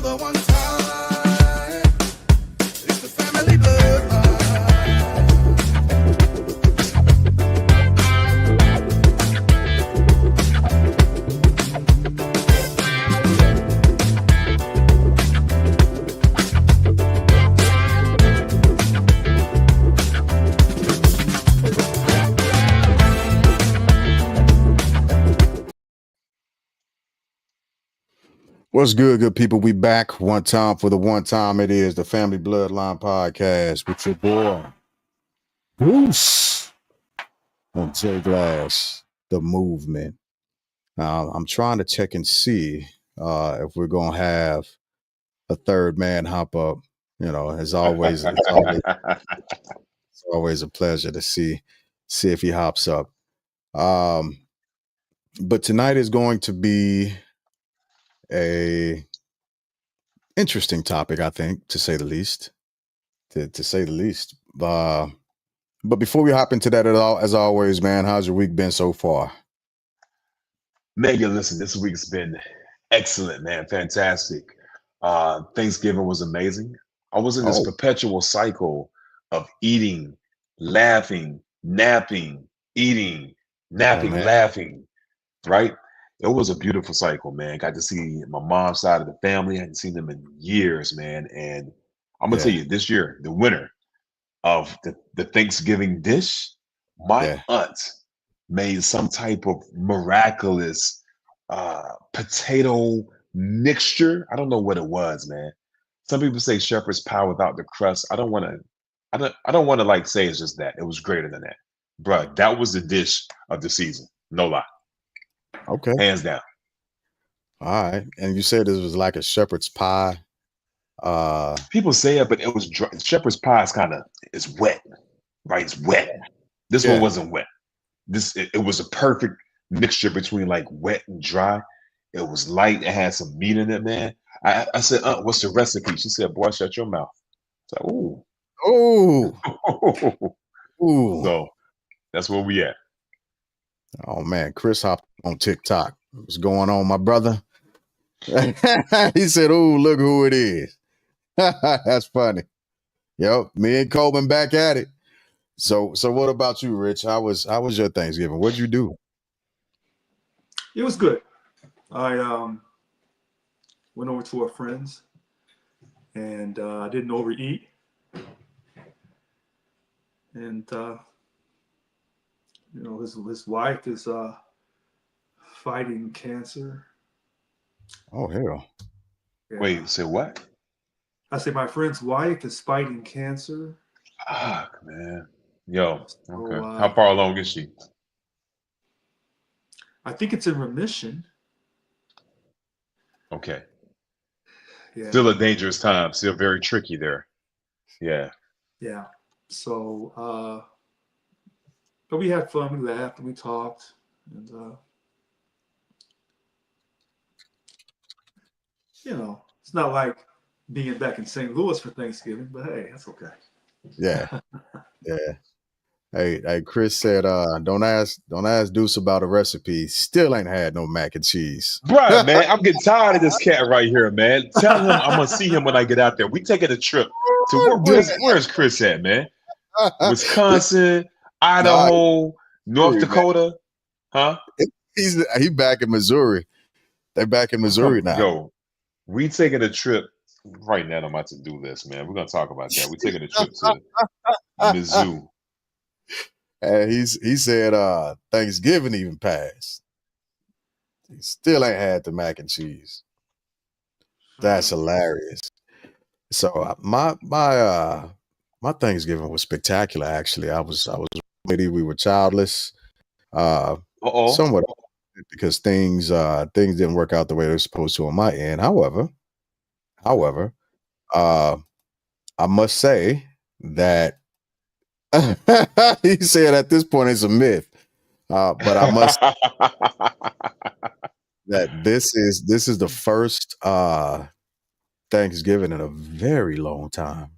the one time. It's the family bloodline. What's good people? We back one time for the one time. It is the Family Bloodline Podcast with your boy Bruce and J Glass, the movement. I'm trying to check and see if we're gonna have a third man hop up. You know, as always, it's always a pleasure to see if he hops up. But tonight is going to be a interesting topic, I think, to say the least. To say the least. But before we hop into that at all, as always, man, how's your week been so far? Megan, listen, this week's been excellent, man. Fantastic. Thanksgiving was amazing. I was in this perpetual cycle of eating, laughing, napping, eating, napping, laughing, right? It was a beautiful cycle, man. Got to see my mom's side of the family. I hadn't seen them in years, man. And I'm going to tell you, this year, the winner of the Thanksgiving dish, my aunt made some type of miraculous potato mixture. I don't know what it was, man. Some people say shepherd's pie without the crust. I don't want to like say it's just that. It was greater than that. Bruh, that was the dish of the season. No lie. Okay. Hands down. All right. And you said this was like a shepherd's pie. People say it, but it was dry. Shepherd's pie is it's wet, right? It's wet. This one wasn't wet. It was a perfect mixture between like wet and dry. It was light. It had some meat in it, man. I said, what's the recipe? She said, boy, shut your mouth. I was like, ooh. Ooh. So that's where we at. Oh man, Chris hopped on TikTok. What's going on, my brother? He said, "Ooh, look who it is." That's funny. Yep, me and Coleman back at it. So what about you, Rich? How was your Thanksgiving? What'd you do? It was good. I went over to a friend's and I didn't overeat. And you know, his wife is fighting cancer. Oh hell. Yeah. Wait, say what? I said my friend's wife is fighting cancer. Fuck, man. Yo, okay. How far along is she? I think it's in remission. Okay. Yeah. Still a dangerous time. Still very tricky there. Yeah. Yeah. So, but we had fun. We laughed and we talked, and you know, it's not like being back in St. Louis for Thanksgiving, but hey, that's okay. Yeah. Yeah. Hey, Chris said, don't ask Deuce about a recipe. Still ain't had no mac and cheese. Bruh, man, I'm getting tired of this cat right here, man. Tell him I'm gonna see him when I get out there. We taking a trip to where's Chris at, man? Wisconsin, Idaho, North Dakota, huh? He back in Missouri. They're back in Missouri now. Yo, we taking a trip right now on my to-do list, man. We're gonna talk about that. We're taking a trip to Mizzou. And he said Thanksgiving even passed. He still ain't had the mac and cheese. That's hilarious. So my Thanksgiving was spectacular. Actually, I was we were childless. Somewhat because things didn't work out the way they're supposed to on my end. However, I must say that he said at this point it's a myth. But I must that this is the first Thanksgiving in a very long time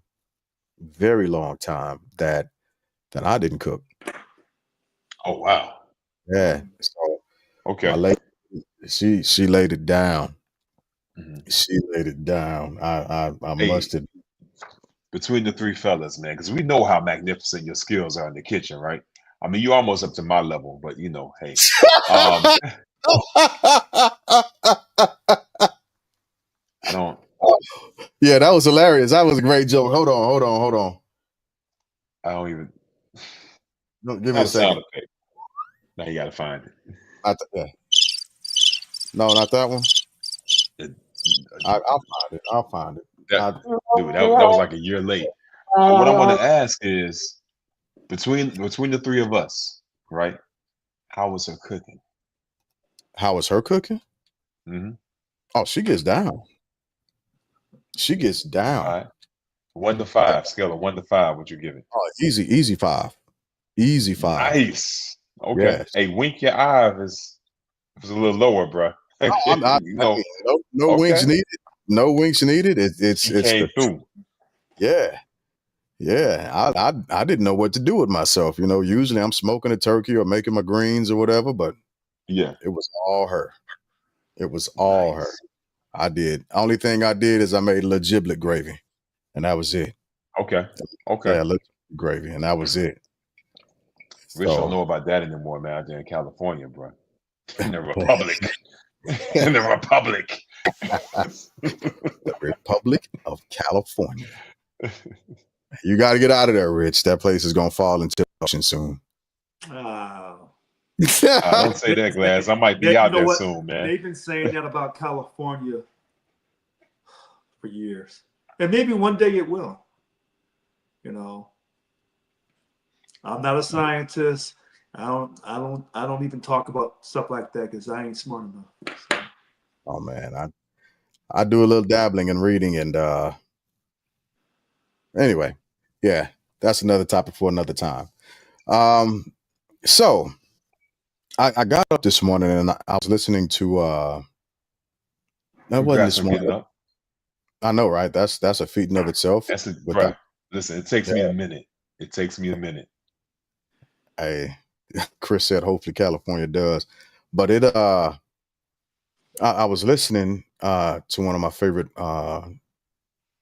that I didn't cook. Oh wow. Yeah. So okay. My lady, she laid it down. Mhm. She laid it down. I Hey, must have. between the three fellas, man, because we know how magnificent your skills are in the kitchen, right? I mean, you're almost up to my level, but hey, um, I don't, Yeah, that was hilarious. That was a great joke. Hold on. I don't even No, give me have a a sound second. effect. Now you got to find it. Yeah. No, not that one. It- I'll find it. I'll find it. that, I, dude, that was like a year late. But what I want to ask is between the three of us, right? How was her cooking? how was her cooking? Hmm. Oh, she gets down. She gets All down. right, 1 to 5, scale of 1 to 5. What you give it? Oh, easy 5. Easy 5. Nice. Okay. Yes. Hey, wink your eye if it's a little lower, bro. Oh, hey, no wings Okay. needed. No wings needed. She It's came the through. yeah. Yeah, I didn't know what to do with myself. Usually I'm smoking a turkey or making my greens or whatever, but Yeah. it was all her. It was all her. Nice. I did. Only thing I did is I made little giblet gravy, and that was it. Okay. Okay. Yeah, little gravy, and that was it. Rich don't So, know about that anymore, man, out there in California, bro. In the Republic. In the Republic. the Republic of California. You got to get out of there, Rich. That place is gonna fall into the ocean soon. Oh. Don't say that, Glass. I might be You out know there what? soon, man. They've been saying that about California for years, and maybe one day it will. You know, I'm not a scientist. I don't even talk about stuff like that because I ain't smart enough. So. Oh man, I do a little dabbling and reading, and anyway, yeah, that's another topic for another time. Um, so I got up this morning and I was listening to that wasn't Congrats this on getting morning. up. I know, right? That's a feat in of itself. That's it, Without bro. Listen, it takes yeah, me a minute. It takes me a minute. hey, Chris said hopefully California does. But I was listening to one of my favorite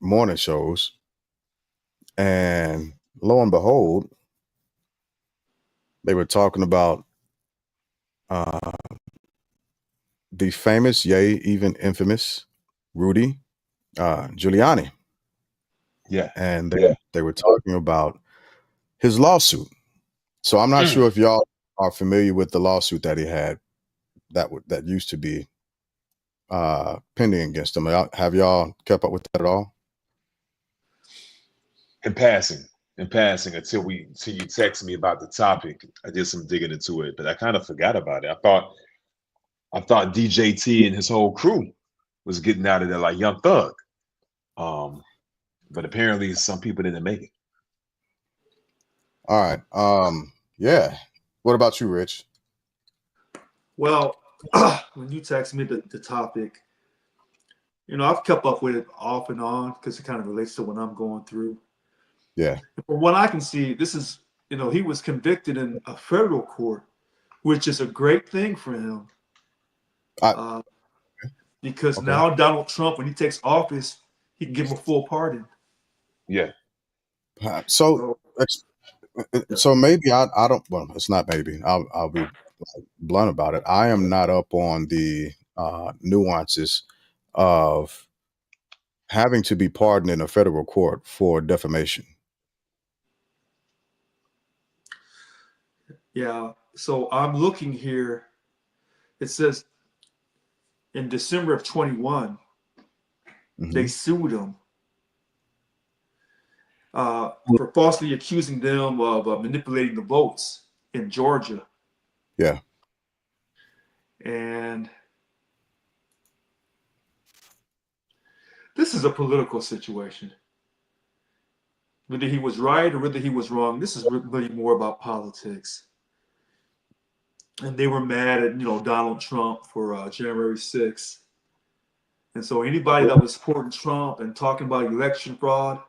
morning shows, and lo and behold, they were talking about uh the famous, yea, even infamous Rudy Giuliani. Yeah. And they were talking about his lawsuit. So I'm not sure Mm. if y'all are familiar with the lawsuit that he had that used to be pending against him. Have y'all kept up with that at all? In passing, until you text me about the topic, I did some digging into it, but I kind of forgot about it. I thought DJT and his whole crew was getting out of there like Young Thug. Um, but apparently some people didn't make it. All right. Yeah. What about you, Rich? Well, when you text me the topic, I've kept up with it off and on because it kind of relates to what I'm going through. Yeah. From what I can see, this is, he was convicted in a federal court, which is a great thing for him. I, Uh, because okay. now Donald Trump, when he takes office, he can give him a full pardon. Yeah. So So, yeah. so maybe I don't. Well, it's not maybe. I'll be blunt about it. I am not up on the nuances of having to be pardoned in a federal court for defamation. Yeah. So I'm looking here. It says in December of 21, they Hmm. sued him for falsely accusing them of manipulating the votes in Georgia. Yeah. And this is a political situation. Whether he was right or whether he was wrong, this is really more about politics. And they were mad at Donald Trump for January 6th. And so anybody that was supporting Trump and talking about election fraud,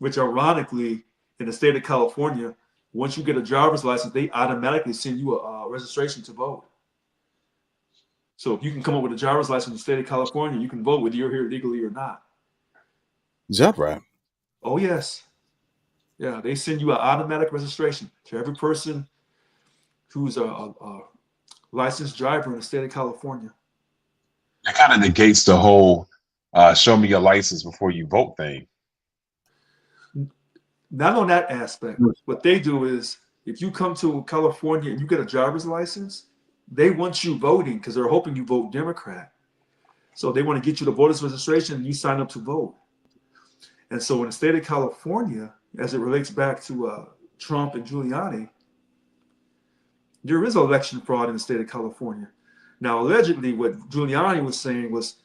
which ironically, in the state of California, once you get a driver's license, they automatically send you a registration to vote. So if you can come up with a driver's license in the state of California, you can vote whether you're here legally or not. Is that right? Oh, yes. Yeah, they send you an automatic registration to every person who's a licensed driver in the state of California. That kind of negates the whole show me your license before you vote thing. Not on that aspect. What they do is if you come to California and you get a driver's license, they want you voting because they're hoping you vote Democrat. So they want to get you the voter's registration and you sign up to vote. And so in the state of California, as it relates back to Trump and Giuliani, there is election fraud in the state of California. Now, allegedly, what Giuliani was saying was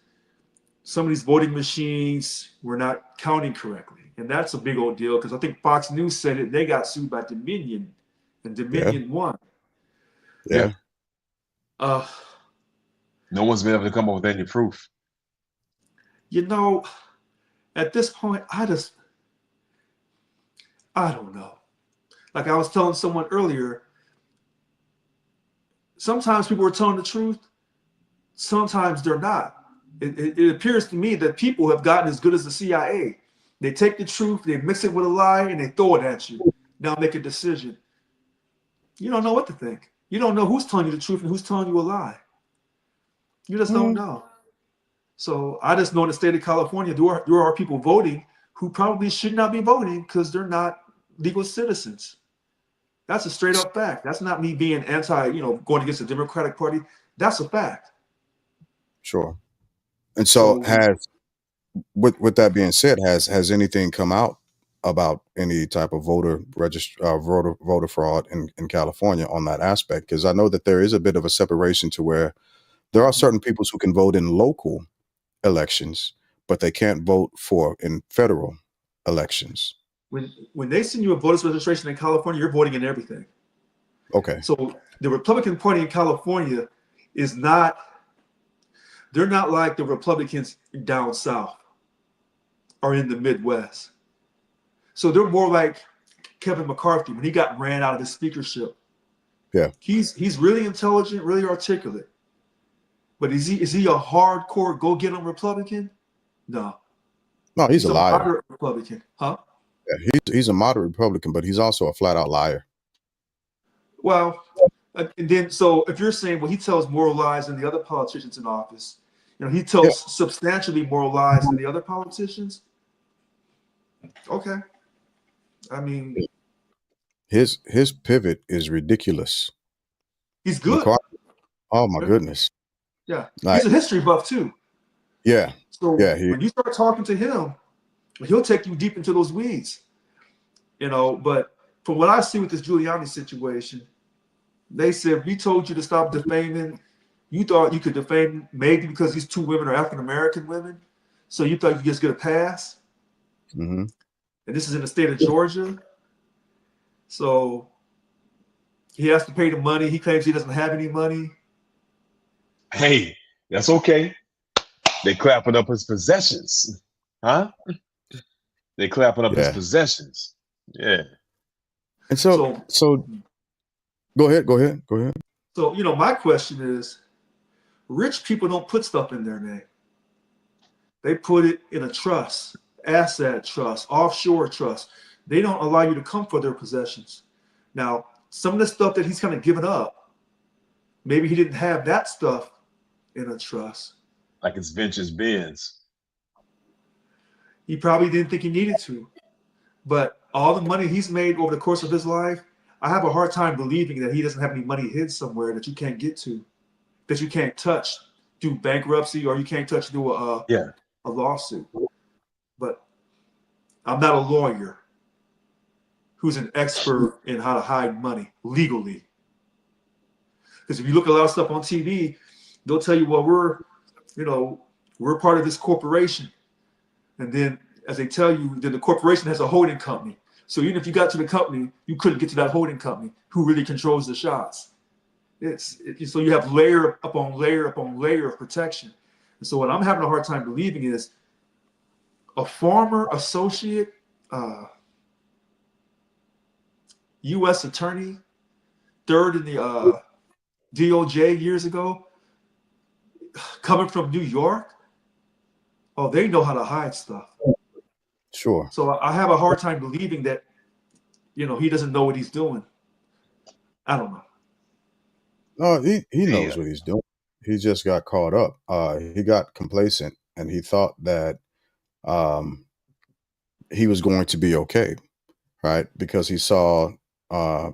some of these voting machines were not counting correctly. And that's a big old deal because I think Fox News said it. They got sued by Dominion, and Dominion won. Yeah. No one's been able to come up with any proof. You know, at this point, I don't know. Like I was telling someone earlier, sometimes people are telling the truth, sometimes they're not. It appears to me that people have gotten as good as the CIA. They take the truth, they mix it with a lie, and they throw it at you. Now make a decision. You don't know what to think. You don't know who's telling you the truth and who's telling you a lie. You just don't know. So I just know in the state of California, there are people voting who probably should not be voting because they're not legal citizens. That's a straight up fact. That's not me being going against the Democratic Party. That's a fact. Sure. And so with that being said, has anything come out about any type of voter fraud in California on that aspect? Because I know that there is a bit of a separation to where there are certain people who can vote in local elections, but they can't vote in federal elections. When they send you a voter's registration in California, you're voting in everything. Okay. So the Republican Party in California they're not like the Republicans down south or in the Midwest. So they're more like Kevin McCarthy when he got ran out of the speakership. Yeah. He's really intelligent, really articulate. But is he a hardcore go-get-'em Republican? No. No, he's a liar. Moderate Republican, huh? Yeah, he's a moderate Republican, but he's also a flat-out liar. Well, and then so if you're saying, well, he tells more lies than the other politicians in office, he tells substantially more lies than the other politicians. Okay. I mean, his pivot is ridiculous. He's good. McCarthy, oh my goodness. Yeah. He's a history buff too. Yeah. So when you start talking to him, he'll take you deep into those weeds. But from what I see with this Giuliani situation, they said, we told you to stop defaming. You thought you could defame maybe because these two women are African-American women. So you thought you could just get a pass. Mm-hmm. And this is in the state of Georgia. So he has to pay the money. He claims he doesn't have any money. Hey, that's okay. They clapping up his possessions. Huh? They clapping up his possessions. Yeah. And so go ahead. So, my question is, rich people don't put stuff in their name. They put it in a trust, asset trust, offshore trust. They don't allow you to come for their possessions. Now, some of the stuff that he's kind of given up, maybe he didn't have that stuff in a trust. Like it's Ventures Benz. He probably didn't think he needed to. But all the money he's made over the course of his life, I have a hard time believing that he doesn't have any money hid somewhere that you can't get to, that you can't touch through bankruptcy or you can't touch through a lawsuit. But I'm not a lawyer who's an expert in how to hide money legally. Because if you look at a lot of stuff on TV, they'll tell you, well, we're part of this corporation. And then as they tell you, then the corporation has a holding company. So even if you got to the company, you couldn't get to that holding company who really controls the shots. So you have layer upon layer upon layer of protection. And so what I'm having a hard time believing is a former associate U.S. attorney, third in the DOJ years ago, coming from New York, oh, they know how to hide stuff. Sure. So I have a hard time believing that, he doesn't know what he's doing. I don't know. No, he knows Yeah. what he's doing. He just got caught up. He got complacent, and he thought that he was going to be okay, right? Because he saw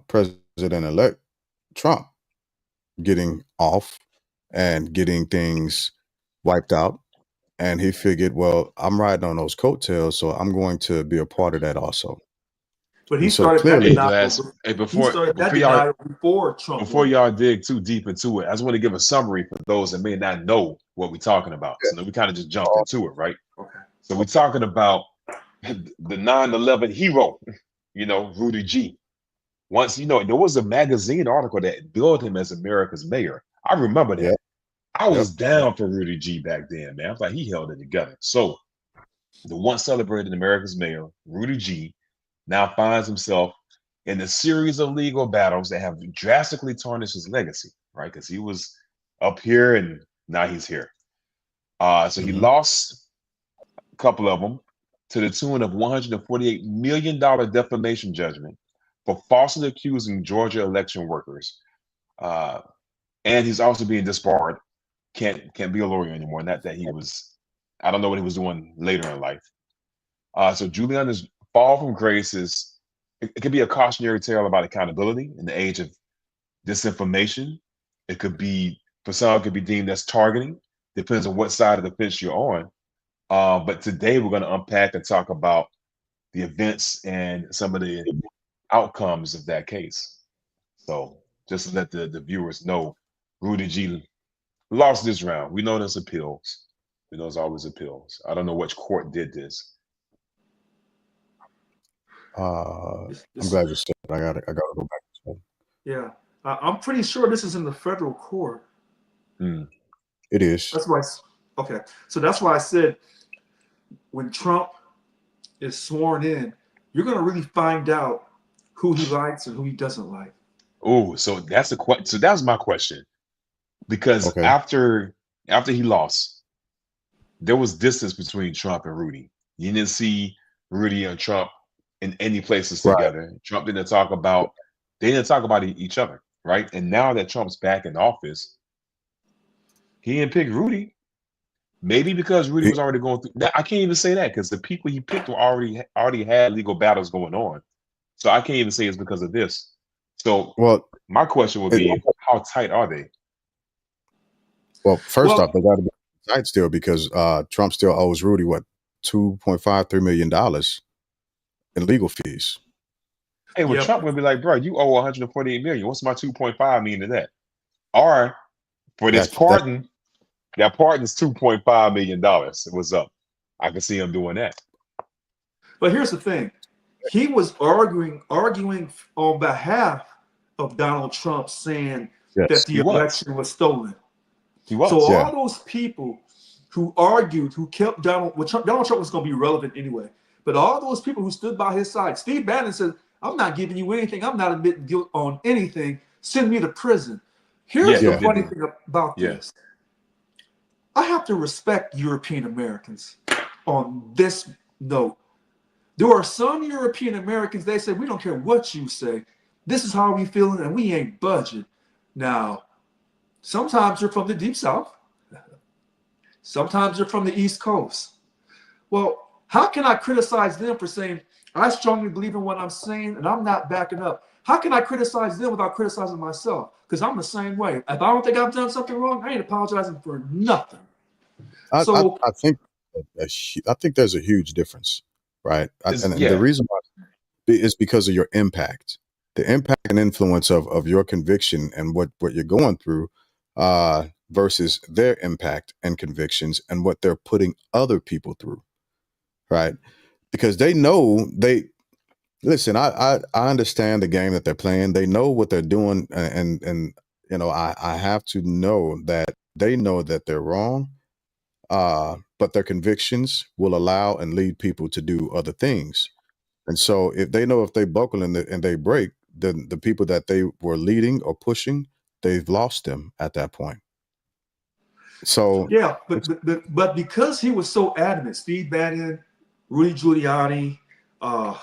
President-elect Trump getting off and getting things wiped out. And he figured, well, I'm riding on those coattails, so I'm going to be a part of that also. But he And so started that clearly, Hey, denial. Glass. Hey, He started that denial before Trump before won. y'all dig too deep into it, I just want to give a summary for those that may not know what we're talking about. So then we kind of just jumped into it, right? Okay. So we're talking about the 9/11 hero, Rudy G. Once, there was a magazine article that billed him as America's mayor. I remember that. Yep. I was down for Rudy G back then, man. I was like, he held it together. So the once celebrated America's mayor, Rudy G, now finds himself in a series of legal battles that have drastically tarnished his legacy, right? Because he was up here and now he's here. So he Mhm. lost a couple of them to the tune of $148 million defamation judgment for falsely accusing Georgia election workers. And he's also being disbarred. Can't be a lawyer anymore. Not that he was, I don't know what he was doing later in life. So Giuliani's fall from grace it could be a cautionary tale about accountability in the age of disinformation. It could be, for some, it could be deemed as targeting. Depends on what side of the fence you're on. But today we're going to unpack and talk about the events and some of the outcomes of that case. So just to let the viewers know, Rudy G lost this round. We know there's appeals. We know there's always appeals. I don't know which court did this. I'm glad you said it. I gotta go back to it. Yeah. I'm pretty sure this is in the federal court. It is. That's why. Okay. So that's why I said when Trump is sworn in, you're going to really find out who he likes and who he doesn't like. Oh, so that's the question. So that was my question. Because Okay. after he lost, there was distance between Trump and Rudy. You didn't see Rudy and Trump in any places Right. together. Trump didn't talk about, they didn't talk about each other, right? And now that Trump's back in office, he didn't pick Rudy. Maybe because Rudy was already going through. I can't even say that because the people he picked were already had legal battles going on. So I can't even say it's because of this. So Well, my question would be, how tight are they? Well, first off, they got to be tight still because Trump still owes Rudy what $2.53 million in legal fees. Hey, well, Trump would be like, bro, you owe 148 million. What's my 2.5 mean to that? Or for this pardon, that pardon's $2.5 million. What's up? I can see him doing that. But here's the thing. He was arguing on behalf of Donald Trump, saying that the election was stolen. He was. So all those people who argued, who kept Donald Trump was going to be relevant anyway. But all those people who stood by his side, Steve Bannon said, I'm not giving you anything. I'm not admitting guilt on anything. Send me to prison. Here's the funny thing about this. I have to respect European Americans on this note. There are some European Americans, they say, we don't care what you say. This is how we feeling, and we ain't budging. Now, sometimes you're from the Deep South. Sometimes you're from the East Coast. Well, how can I criticize them for saying, I strongly believe in what I'm saying, and I'm not backing up? How can I criticize them without criticizing myself? Because I'm the same way. If I don't think I've done something wrong, I ain't apologizing for nothing. I think there's a huge difference, right? And the reason why is because of your impact, the impact and influence of your conviction and what you're going through, versus their impact and convictions and what they're putting other people through, right? Because they know listen. I understand the game that they're playing. They know what they're doing, and I have to know that they know that they're wrong. But their convictions will allow and lead people to do other things. And so if they know if they buckle and they break, then the people that they were leading or pushing, they've lost them at that point. So Yeah, but because he was so adamant, Steve Bannon, Rudy Giuliani, uh,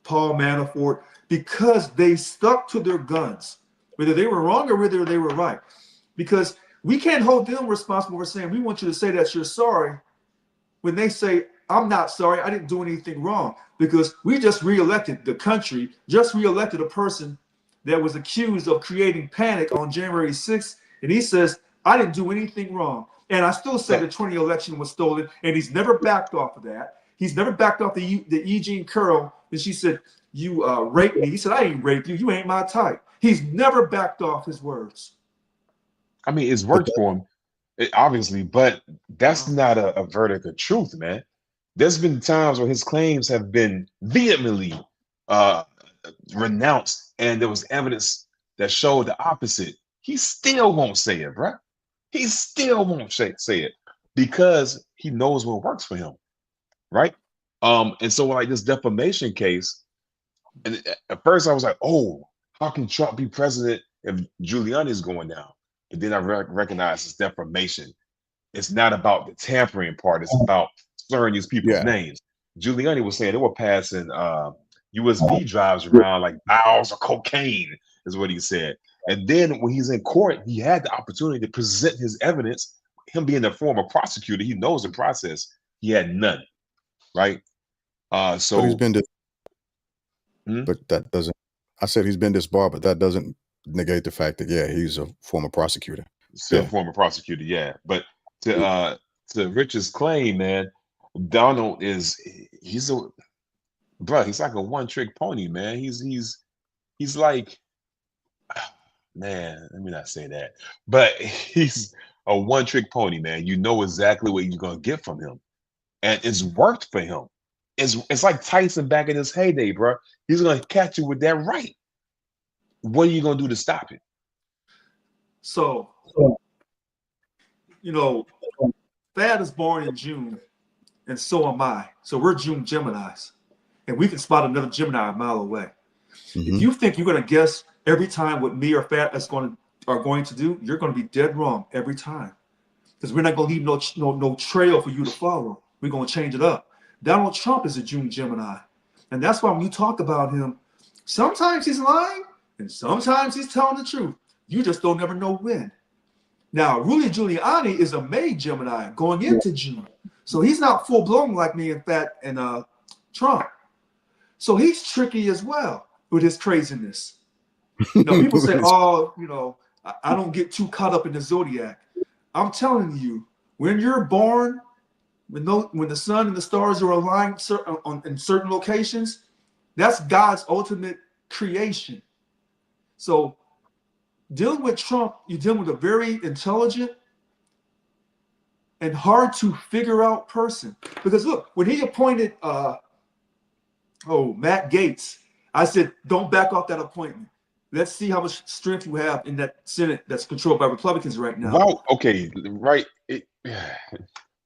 Paul Manafort, because they stuck to their guns, whether they were wrong or whether they were right. Because we can't hold them responsible for saying, we want you to say that you're sorry, when they say, I'm not sorry, I didn't do anything wrong. Because we just reelected, the country just reelected a person that was accused of creating panic on January 6th. And he says, I didn't do anything wrong. And I still say the 2020 election was stolen. And he's never backed off of that. He's never backed off the Eugene Curl. And she said, you raped me. He said, I ain't raped you. You ain't my type. He's never backed off his words. I mean, it's worked for him, obviously, but that's not a verdict of truth, man. There's been times where his claims have been vehemently uh, renounced, and there was evidence that showed the opposite. He still won't say it, bro. He still won't say it because he knows what works for him, right? And so like this defamation case, and at first I was like, oh, how can Trump be president if Giuliani is going down? But then I recognized it's defamation. It's not about the tampering part. It's about slurring these people's yeah, names. Giuliani was saying they were passing USB drives around like vials of cocaine, is what he said. And then when he's in court, he had the opportunity to present his evidence. Him being a former prosecutor, he knows the process. He had none, right? but he's So been hmm? but that doesn't. I said he's been disbarred, but that doesn't negate the fact that he's a former prosecutor. Still Yeah, former prosecutor, yeah. But to Rich's claim, man, Donald he's a bro, he's like a one-trick pony, man. He's like, man, let me not say that, but he's a one-trick pony, man. You know exactly what you're gonna get from him, and it's worked for him. It's like Tyson back in his heyday, bro. He's gonna catch you with that right. What are you gonna do to stop it? So, Thad is born in June, and so am I. So we're June Geminis, and we can spot another Gemini a mile away. If you think you're going to guess every time what me or Thad are going to do, you're going to be dead wrong every time, because we're not going to leave no trail for you to follow. We're going to change it up. Donald Trump is a June Gemini, and that's why when you talk about him, sometimes he's lying, and sometimes he's telling the truth. You just don't ever know when. Now, Rudy Giuliani is a May Gemini going into June. So he's not full-blown like me and Trump. So he's tricky as well with his craziness. People say, oh, I don't get too caught up in the zodiac. I'm telling you, when you're born, when the sun and the stars are aligned in certain locations, that's God's ultimate creation. So dealing with Trump, you're dealing with a very intelligent and hard to figure out person. Because look, when he appointed Matt Gaetz, I said, don't back off that appointment. Let's see how much strength you have in that Senate that's controlled by Republicans right now. Wow. Okay. Right. I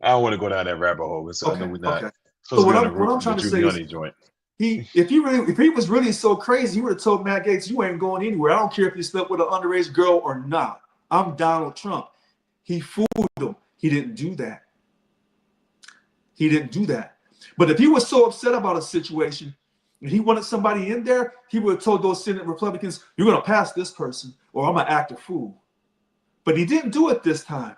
don't want to go down that rabbit hole. I know we're not. Okay. So what I'm trying to say is, joint. if he was really so crazy, he would have told Matt Gaetz, you ain't going anywhere. I don't care if you slept with an underage girl or not. I'm Donald Trump. He fooled him. He didn't do that. But if he was so upset about a situation and he wanted somebody in there, he would have told those Senate Republicans, you're going to pass this person or I'm going to act a fool. But he didn't do it this time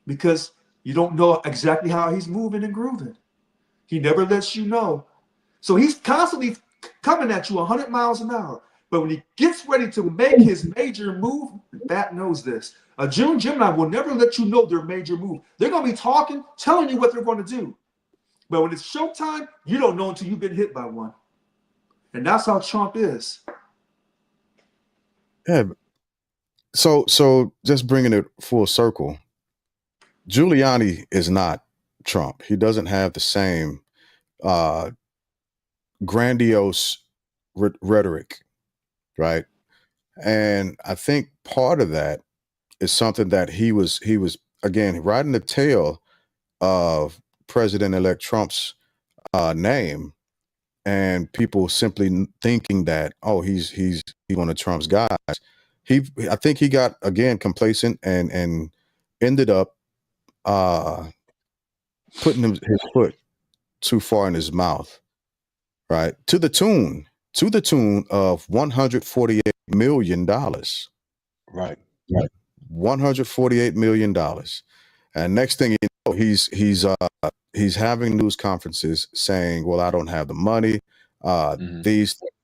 because you don't know exactly how he's moving and grooving. He never lets you know. So he's constantly coming at you 100 miles an hour. But when he gets ready to make his major move, Bat knows this. A June Gemini will never let you know their major move. They're going to be talking, telling you what they're going to do. But when it's showtime, you don't know until you've been hit by one. And that's how Trump is. yeah. So just bringing it full circle, Giuliani is not Trump. He doesn't have the same grandiose rhetoric, right? And I think part of that is something that he was again riding the tail of President-elect Trump's name, and people simply thinking that he's one of Trump's guys. I think he got again complacent and ended up putting his foot too far in his mouth, right? To the tune of $148 million. Right. Right. $148 million. And next thing you know, he's having news conferences saying, well, I don't have the money.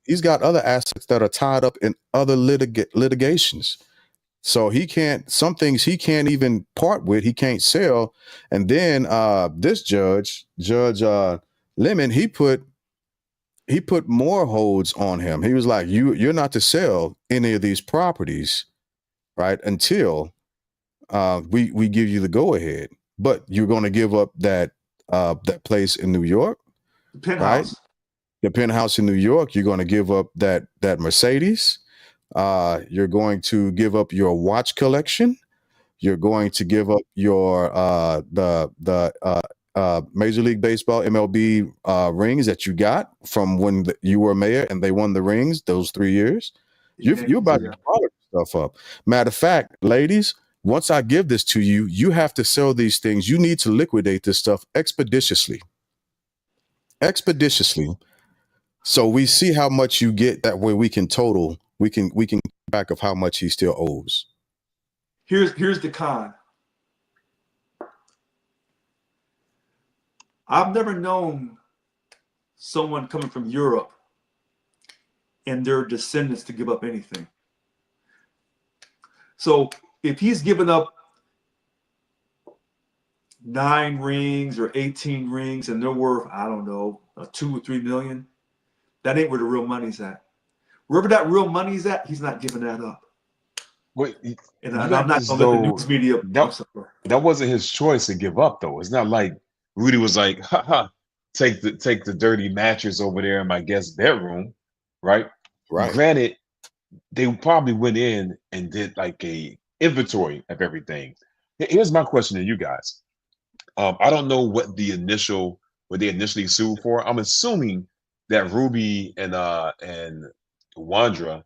He's got other assets that are tied up in other litigations. So some things he can't even part with, he can't sell. And then this Judge Lemon, he put more holds on him. He was like, you're not to sell any of these properties, right, until we give you the go ahead. But you're going to give up that place in New York, The penthouse. right? The penthouse in New York. You're going to give up that Mercedes. You're going to give up your watch collection. You're going to give up your Major League Baseball MLB rings that you got from when you were mayor and they won the rings those 3 years. You're about to give all of this stuff up. Matter of fact, ladies, once I give this to you, you have to sell these things. You need to liquidate this stuff expeditiously. So we see how much you get. That way we can keep track of how much he still owes. Here's the con. I've never known someone coming from Europe and their descendants to give up anything. So if he's given up 9 rings or 18 rings and they're worth, I don't know, 2 or 3 million, that ain't where the real money's at. Wherever that real money's at, he's not giving that up. Wait, and I'm not going to let the news media. That wasn't his choice to give up, though. It's not like Rudy was like, take the dirty mattress over there in my guest bedroom, right? Right. Granted, they probably went in and did like a inventory of everything. Here's my question to you guys. I don't know what they initially sued for. I'm assuming that Ruby and Wandra.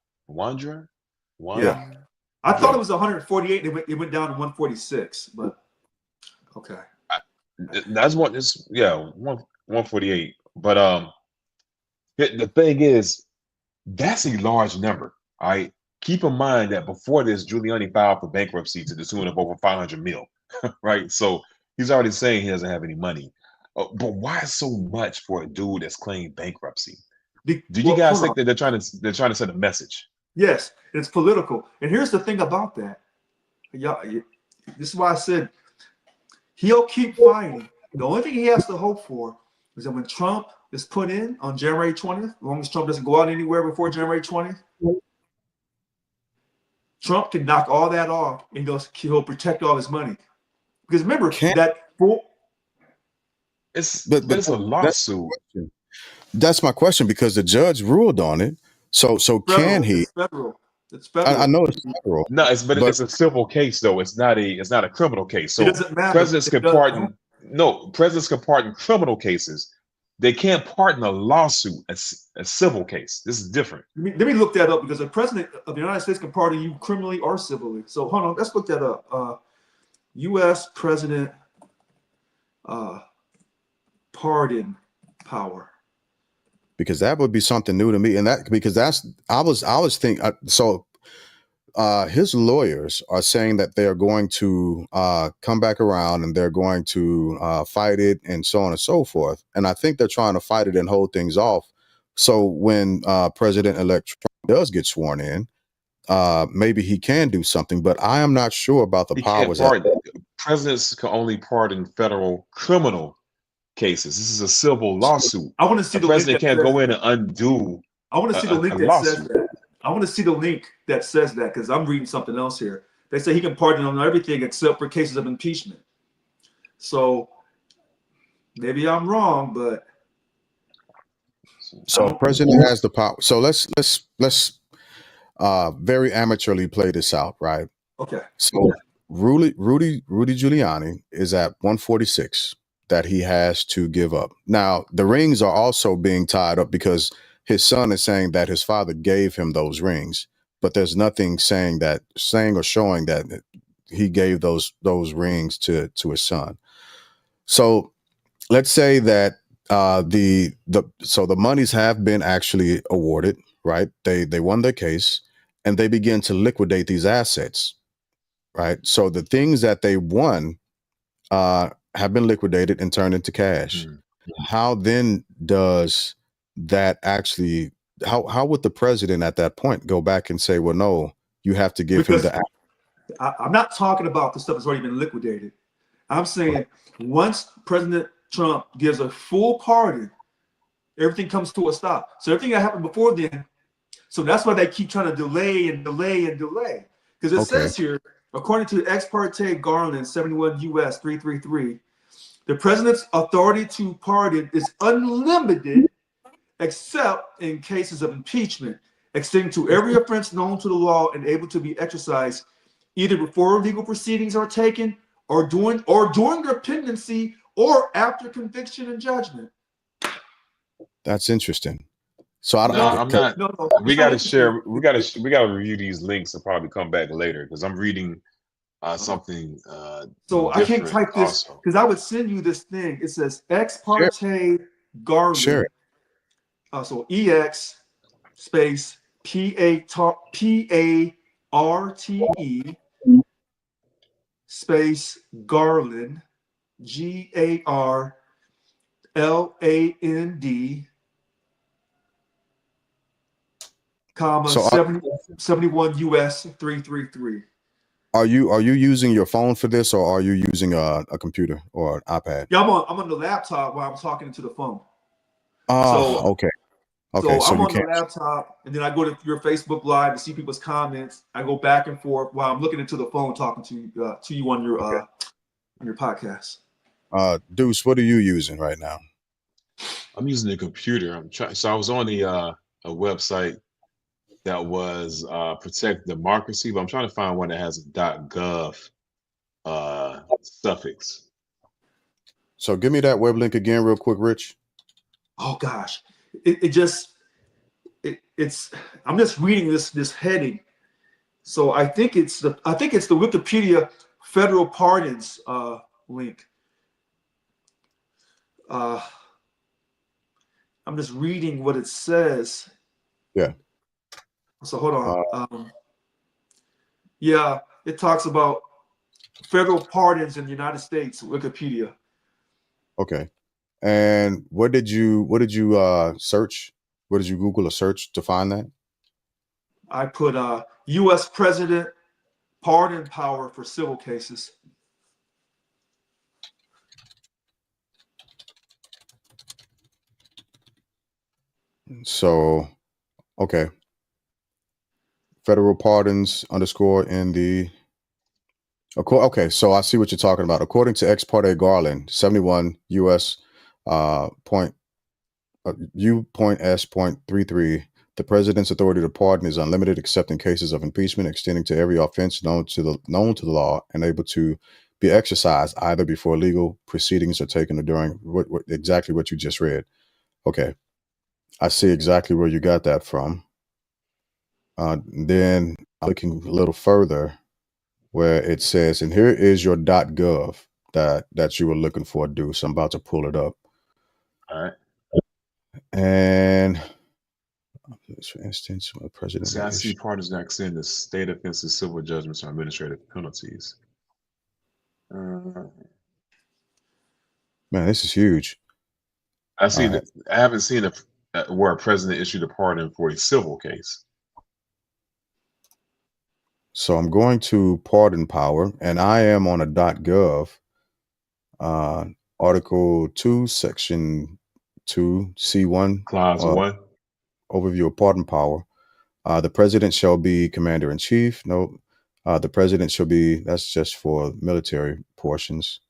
Yeah. I thought it was 148. It went down to 146, but okay. That's 148. But the thing is, that's a large number. All right. Keep in mind that before this, Giuliani filed for bankruptcy to the tune of over 500 mil. Right. So he's already saying he doesn't have any money. But why so much for a dude that's claimed bankruptcy? Do you guys think that they're trying to send a message? Yes, it's political. And here's the thing about that. This is why I said he'll keep fighting. The only thing he has to hope for is that when Trump is put in on January 20th, as long as Trump doesn't go out anywhere before January 20th, Trump can knock all that off and he'll protect all his money. Because remember it's a lawsuit. That's my question, because the judge ruled on it. So can he? It's federal. It's federal. I know it's federal. No, it's a civil case though. It's not a criminal case. So it doesn't matter. Presidents can pardon criminal cases. They can't pardon a lawsuit, a civil case. This is different. Let me look that up, because the president of the United States can pardon you criminally or civilly. So hold on, let's look that up. U.S. president pardon power. Because that would be something new to me, and I was thinking. So his lawyers are saying that they are going to come back around and they're going to fight it and so on and so forth. And I think they're trying to fight it and hold things off. So when President-elect Trump does get sworn in, maybe he can do something. But I am not sure about the powers. Presidents can only pardon federal criminal cases. This is a civil lawsuit. I want to see the president can't go in and undo. I want to see the link that says that. I want to see the link that says that, because I'm reading something else here. They say he can pardon on everything except for cases of impeachment. So maybe I'm wrong, but so the president has the power. So let's very amateurly play this out, right? Okay. So Rudy Giuliani is at 146 that he has to give up. Now the rings are also being tied up because his son is saying that his father gave him those rings, but there's nothing saying or showing that he gave those rings to his son. So let's say that the monies have been actually awarded, right? They won their case, and they begin to liquidate these assets, right? So the things that they won have been liquidated and turned into cash. How then does that actually? How would the president at that point go back and say, "Well, no, you have to give him the"? I'm not talking about the stuff that's already been liquidated. I'm saying once President Trump gives a full pardon, everything comes to a stop. So everything that happened before then. So that's why they keep trying to delay and delay and delay. Because it says here, according to Ex parte Garland 71 U.S. 333, the president's authority to pardon is unlimited except in cases of impeachment, extending to every offense known to the law and able to be exercised either before legal proceedings are taken or during their pendency or after conviction and judgment. That's interesting. So I'm not. No, we got to share. We got to review these links and probably come back later because I'm reading something. So I can't type this because I would send you this thing. It says Ex parte Garland. Sure. So EX space PARTE space Garland GARLAND comma 71 US 333. Are you using your phone for this, or are you using a computer or an iPad? Yeah, I'm on the laptop while I'm talking to the phone. Okay. So I'm on the laptop, and then I go to your Facebook Live to see people's comments. I go back and forth while I'm looking into the phone, talking to you on your podcast. Deuce, what are you using right now? I'm using the computer. I'm trying. So I was on a website that was protect democracy, but I'm trying to find one that has a .gov suffix. So give me that web link again, real quick, Rich. Oh gosh, it's. I'm just reading this heading, so I think it's the Wikipedia federal pardons link. I'm just reading what it says. Yeah. So hold on. Yeah, it talks about federal pardons in the United States. Wikipedia. Okay. And what did you search? What did you Google or search to find that? I put U.S. President pardon power for civil cases. So, okay. Federal pardons _ in the. Okay, so I see what you're talking about. According to Ex parte Garland 71 U.S. U.S.S.33, the president's authority to pardon is unlimited except in cases of impeachment extending to every offense known to the law and able to be exercised either before legal proceedings are taken or during exactly what you just read. Okay, I see exactly where you got that from. Then looking a little further, where it says, and here is your .gov that you were looking for, Deuce. I'm about to pull it up. All right. And for instance, the president. I see pardons that extend to state offenses, civil judgments, or administrative penalties. Man, this is huge. I see that. I haven't seen where a president issued a pardon for a civil case. So I'm going to pardon power, and I am on a .gov, Article 2, Section 2, C1, Clause 1. Overview of pardon power. The president shall be commander in chief. No, the president shall be. That's just for military portions.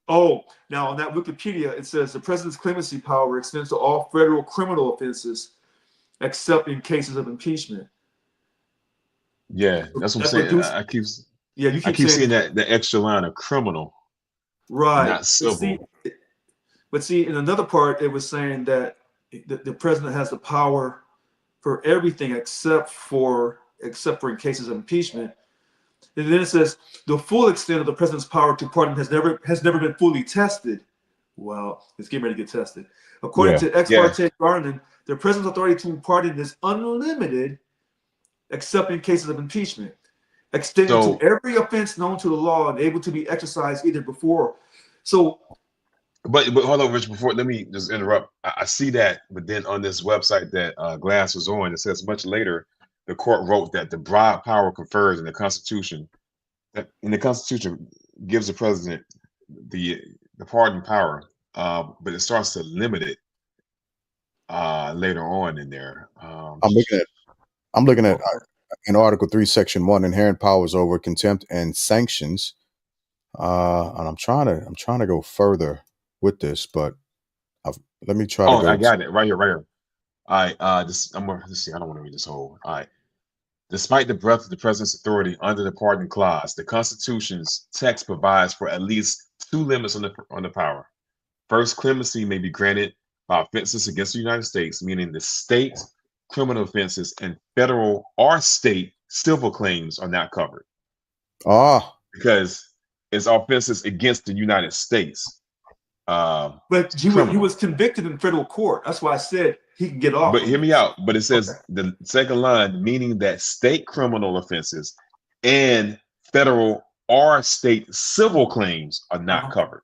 Oh, now on that Wikipedia, it says the president's clemency power extends to all federal criminal offenses, except in cases of impeachment. Yeah, that's what I'm saying. I keep seeing that extra line of criminal, right? Not civil. But see, in another part, it was saying that the president has the power for everything except for except for in cases of impeachment. And then it says the full extent of the president's power to pardon has never been fully tested. Well, it's getting ready to get tested. According to ex parte Garland, the president's authority to pardon is unlimited, except in cases of impeachment, extending to every offense known to the law and able to be exercised either before. So, but hold on, Rich. Before, let me just interrupt. I see that, but then on this website that Glass was on, it says much later the court wrote that the broad power confers in the Constitution, that in the Constitution gives the president the pardon power, but it starts to limit it later on in there. I'm looking at in Article 3, Section 1, inherent powers over contempt and sanctions. And I'm trying to go further with this, but let me try to go. I got it right here. All right. Let's see. I don't want to read this whole. All right. Despite the breadth of the president's authority under the pardon clause, the Constitution's text provides for at least two limits on the power. First, clemency may be granted by offenses against the United States, meaning the state criminal offenses and federal or state civil claims are not covered. Because it's offenses against the United States. But he was convicted in federal court. That's why I said he can get off. But hear me out. But it says the second line, meaning that state criminal offenses and federal or state civil claims are not covered.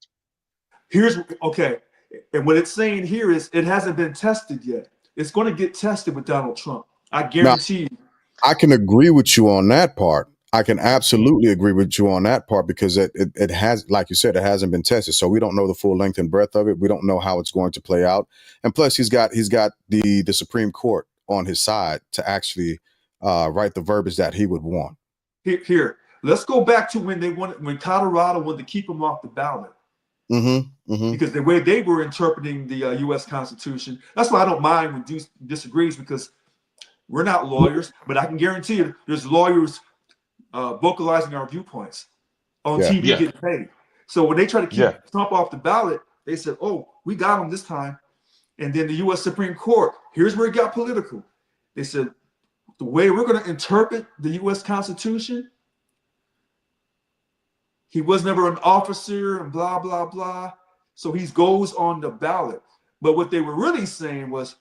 And what it's saying here is it hasn't been tested yet. It's going to get tested with Donald Trump. I guarantee you. I can agree with you on that part. I can absolutely agree with you on that part because it has, like you said, it hasn't been tested. So we don't know the full length and breadth of it. We don't know how it's going to play out. And plus he's got the Supreme Court on his side to actually write the verbiage that he would want. Here, let's go back to when Colorado wanted to keep him off the ballot. Because the way they were interpreting the U.S. Constitution, that's why I don't mind when Deuce disagrees, because we're not lawyers, but I can guarantee you there's lawyers vocalizing our viewpoints on TV getting paid. So when they try to keep Trump off the ballot, they said, oh, we got him this time. And then the U.S. Supreme Court, here's where it got political. They said, the way we're going to interpret the U.S. Constitution, he was never an officer and blah, blah, blah. So he goes on the ballot. But what they were really saying was,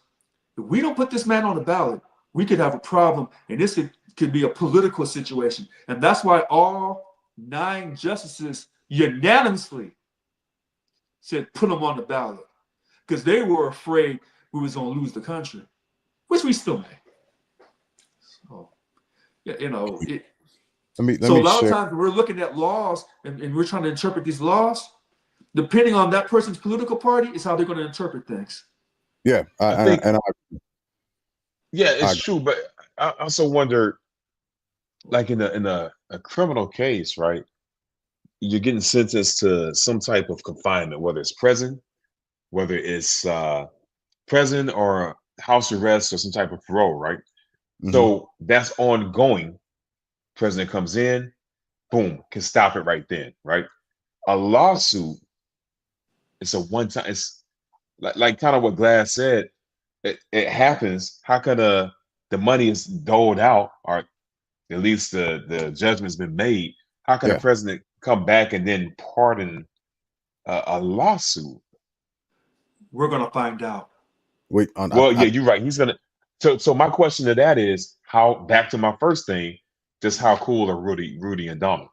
if we don't put this man on the ballot, we could have a problem. And this could be a political situation. And that's why all 9 justices unanimously said, put him on the ballot. Because they were afraid we was going to lose the country, which we still may. So, you know, a lot of times when we're looking at laws and we're trying to interpret these laws, depending on that person's political party is how they're going to interpret things. Yeah, it's true. But I also wonder, like in a criminal case, right? You're getting sentenced to some type of confinement, whether it's prison, whether it's prison or house arrest or some type of parole, right? So that's ongoing. President comes in, boom, can stop it right then, right? A lawsuit, it's a one-time. It's like kind of what Glass said. It happens. How can the money is doled out, or at least the judgment's been made? How can the president come back and then pardon a lawsuit? We're gonna find out. You're right. He's gonna. So my question to that is, how? Back to my first thing. Just how cool are Rudy and Donald?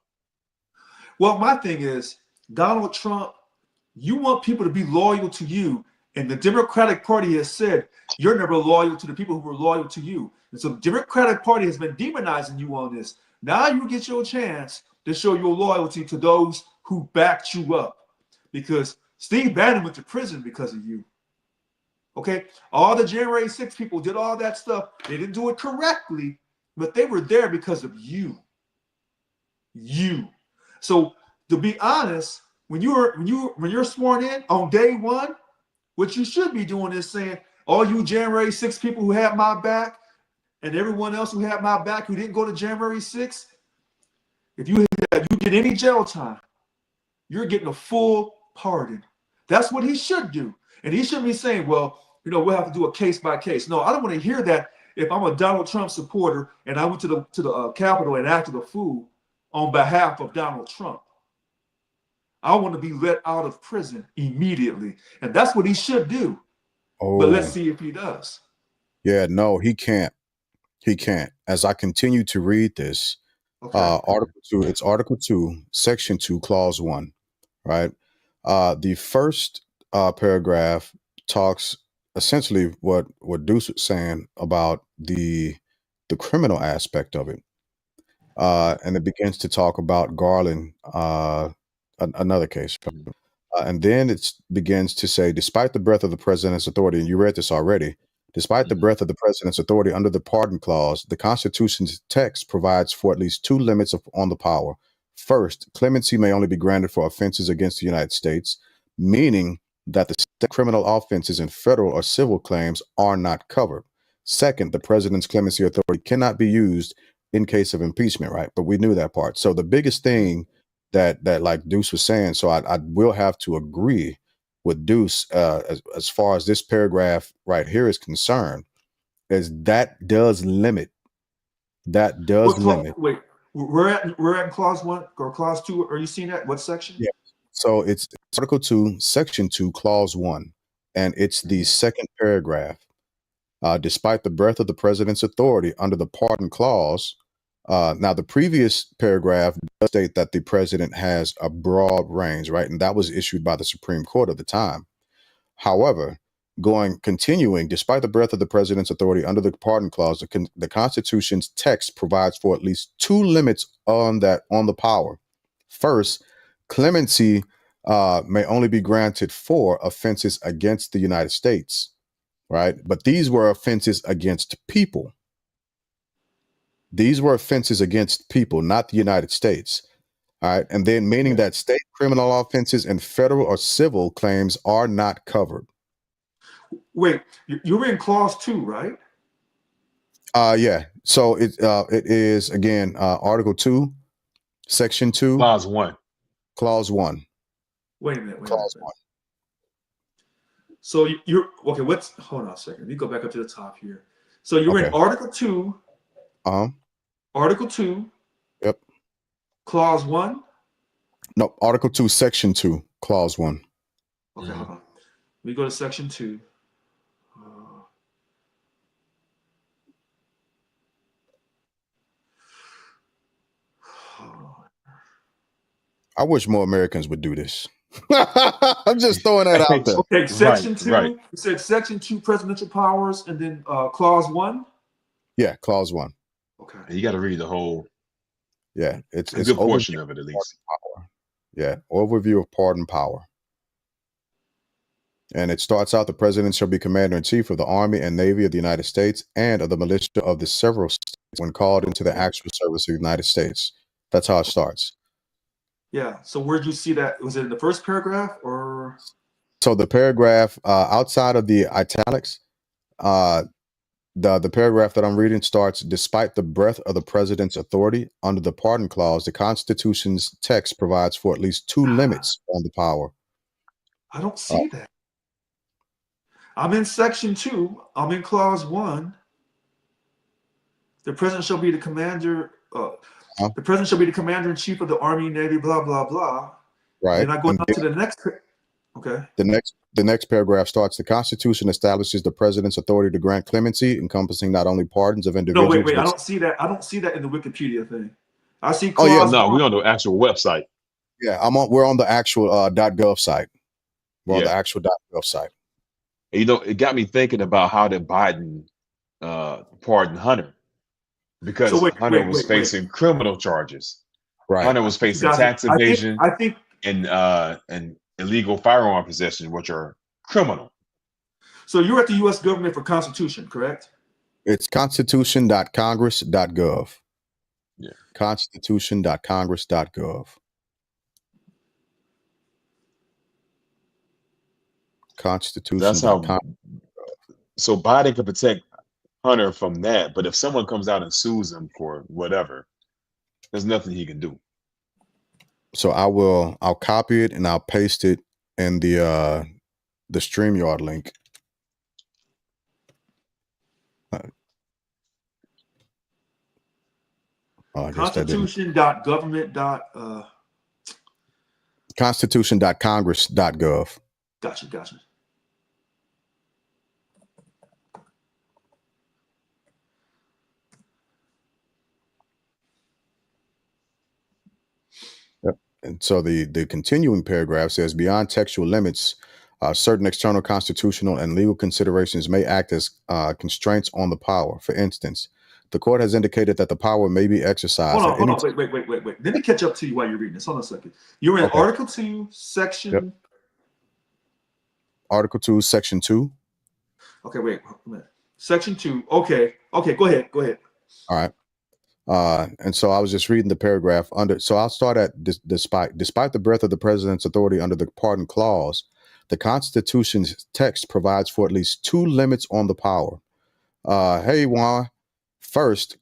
Well, my thing is, Donald Trump, you want people to be loyal to you. And the Democratic Party has said, you're never loyal to the people who were loyal to you. And so the Democratic Party has been demonizing you on this. Now you get your chance to show your loyalty to those who backed you up. Because Steve Bannon went to prison because of you. Okay? All the January 6 people did all that stuff. They didn't do it correctly. But they were there because of you. So to be honest, when you're sworn in on day one, what you should be doing is saying, all you January 6 people who had my back and everyone else who had my back who didn't go to January 6, if you get any jail time, you're getting a full pardon. That's what he should do. And he shouldn't be saying, well, we'll have to do a case by case. No, I don't want to hear that. if I'm a Donald Trump supporter and I went to the Capitol and acted a fool on behalf of Donald Trump, I want to be let out of prison immediately, and that's what he should do. But let's Oh, see if he does. yeah, no, he can't. He can't. As I continue to read this, Okay. Article 2, it's Article 2, Section 2, Clause 1, right? The first paragraph talks essentially what Deuce was saying about the criminal aspect of it. And it begins to talk about Garland, another case. And then it begins to say, despite the breadth of the president's authority, and you read this already, despite the breadth of the president's authority under the pardon clause, the Constitution's text provides for at least two limits on the power. First, clemency may only be granted for offenses against the United States, meaning that the criminal offenses in federal or civil claims are not covered. Second, the president's clemency authority cannot be used in case of impeachment, right? But we knew that part. So the biggest thing that like Deuce was saying, so I will have to agree with Deuce as far as this paragraph right here is concerned, is that does limit. That does limit. Wait, we're at clause 1 or clause 2. Are you seeing that? What section? Yeah. So it's Article 2, Section 2, Clause 1, and it's the second paragraph. Despite the breadth of the president's authority under the pardon clause. Now, the previous paragraph does state that the president has a broad range, right? And that was issued by the Supreme Court at the time. However, continuing, despite the breadth of the president's authority under the pardon clause, the Constitution's text provides for at least two limits on the power. First, clemency may only be granted for offenses against the United States, right? But these were offenses against people. These were offenses against people, not the United States. All right. And then meaning that state criminal offenses and federal or civil claims are not covered. Wait, you're in clause 2, right? Yeah. So it is again Article 2, Section 2, Clause 1. Clause 1. Wait a minute. Clause 1. So you're okay. Hold on a second. Let me go back up to the top here. So you're in Article 2. Article 2. Yep. Clause 1. No, Article 2, Section 2, Clause 1. Okay, hold on. We go to Section 2. I wish more Americans would do this. I'm just throwing that out there. Okay, Section 2. Right. You said Section 2, presidential powers, and then Clause 1. Yeah, Clause 1. Okay. You got to read the whole. Yeah, it's a good portion of it at least. Power. Yeah, overview of pardon power. And it starts out, the president shall be commander-in-chief of the Army and Navy of the United States and of the militia of the several states when called into the actual service of the United States. That's how it starts. Yeah. So where'd you see that? Was it in the first paragraph or? So the paragraph outside of the italics, the paragraph that I'm reading starts, despite the breadth of the president's authority under the pardon clause, the Constitution's text provides for at least two limits on the power. I don't see that. I'm in Section 2. I'm in Clause 1. The president shall be the commander. The president shall be the commander in chief of the Army, Navy, blah blah blah. Right. And I go down to the next. Okay. The next paragraph starts, the Constitution establishes the president's authority to grant clemency, encompassing not only pardons of individuals. No, wait. I don't see that. I don't see that in the Wikipedia thing. I see Clause. Oh yeah, no, we're on the actual website. Yeah, we're on the actual .gov site. We're on the actual .gov site. You know, it got me thinking about how did Biden pardon Hunter, because Hunter was facing criminal charges. Right. Hunter was facing tax evasion. I think and illegal firearm possession, which are criminal. So you're at the U.S. government for Constitution, correct? It's constitution.congress.gov. Yeah. Constitution.congress.gov. Constitution. That's how. So Biden can protect Hunter from that, but if someone comes out and sues him for whatever, there's nothing he can do. So I'll copy it and I'll paste it in the StreamYard link. I guess that didn't. Constitution.government. Constitution.congress.gov. Gotcha. And so the continuing paragraph says, beyond textual limits, certain external constitutional and legal considerations may act as constraints on the power. For instance, the court has indicated that the power may be exercised. Hold on. Wait. Let me catch up to you while you're reading this. Hold on a second. You're in Okay. Article 2, Section. Yep. Article 2, Section 2. Okay, wait a minute. Section 2. Okay, go ahead. All right. And so I was just reading the paragraph under. So I'll start at despite the breadth of the president's authority under the Pardon Clause, the Constitution's text provides for at least two limits on the power. Hey, Juan. First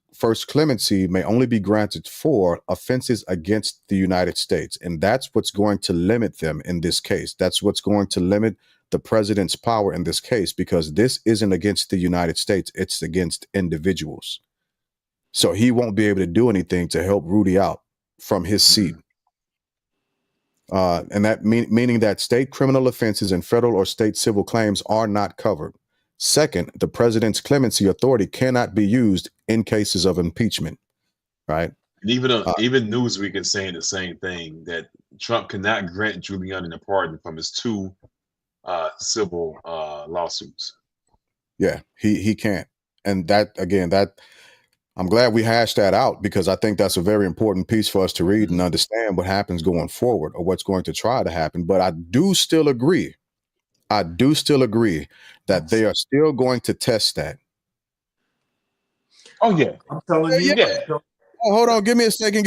clemency may only be granted for offenses against the United States, and that's what's going to limit them in this case. That's what's going to limit the president's power in this case, because this isn't against the United States; it's against individuals. So he won't be able to do anything to help Rudy out from his seat. And that meaning that state criminal offenses and federal or state civil claims are not covered. Second, the president's clemency authority cannot be used in cases of impeachment. Right. And even Newsweek is saying the same thing, that Trump cannot grant Giuliani a pardon from his two civil lawsuits. Yeah, he can't. And that I'm glad we hashed that out, because I think that's a very important piece for us to read and understand what happens going forward, or what's going to try to happen. But I do still agree that they are still going to test that. Oh yeah, I'm telling you. Yeah. Oh, hold on, give me a second.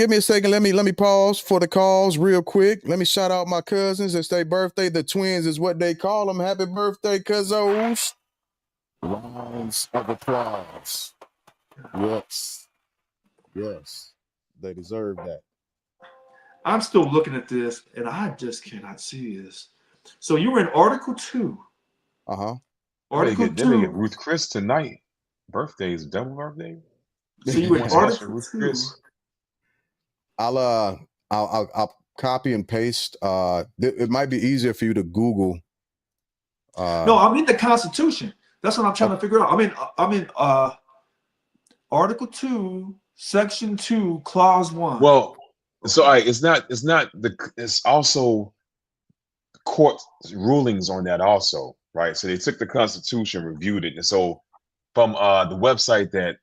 Let me pause for the calls real quick. Let me shout out my cousins. It's their birthday. The twins is what they call them. Happy birthday, cousins. Rounds of applause. Yes, they deserve that. I'm still looking at this, and I just cannot see this. So you were in Article 2. Article 2. They get Ruth Chris tonight. Birthdays, double birthday. So you were in Article 2. Chris. I'll copy and paste. It might be easier for you to Google. No, I'm in the Constitution. That's what I'm trying to figure out. I'm in Article 2, Section 2, Clause 1. Well, so it's also court rulings on that also, right? So they took the Constitution, reviewed it, and so from the website that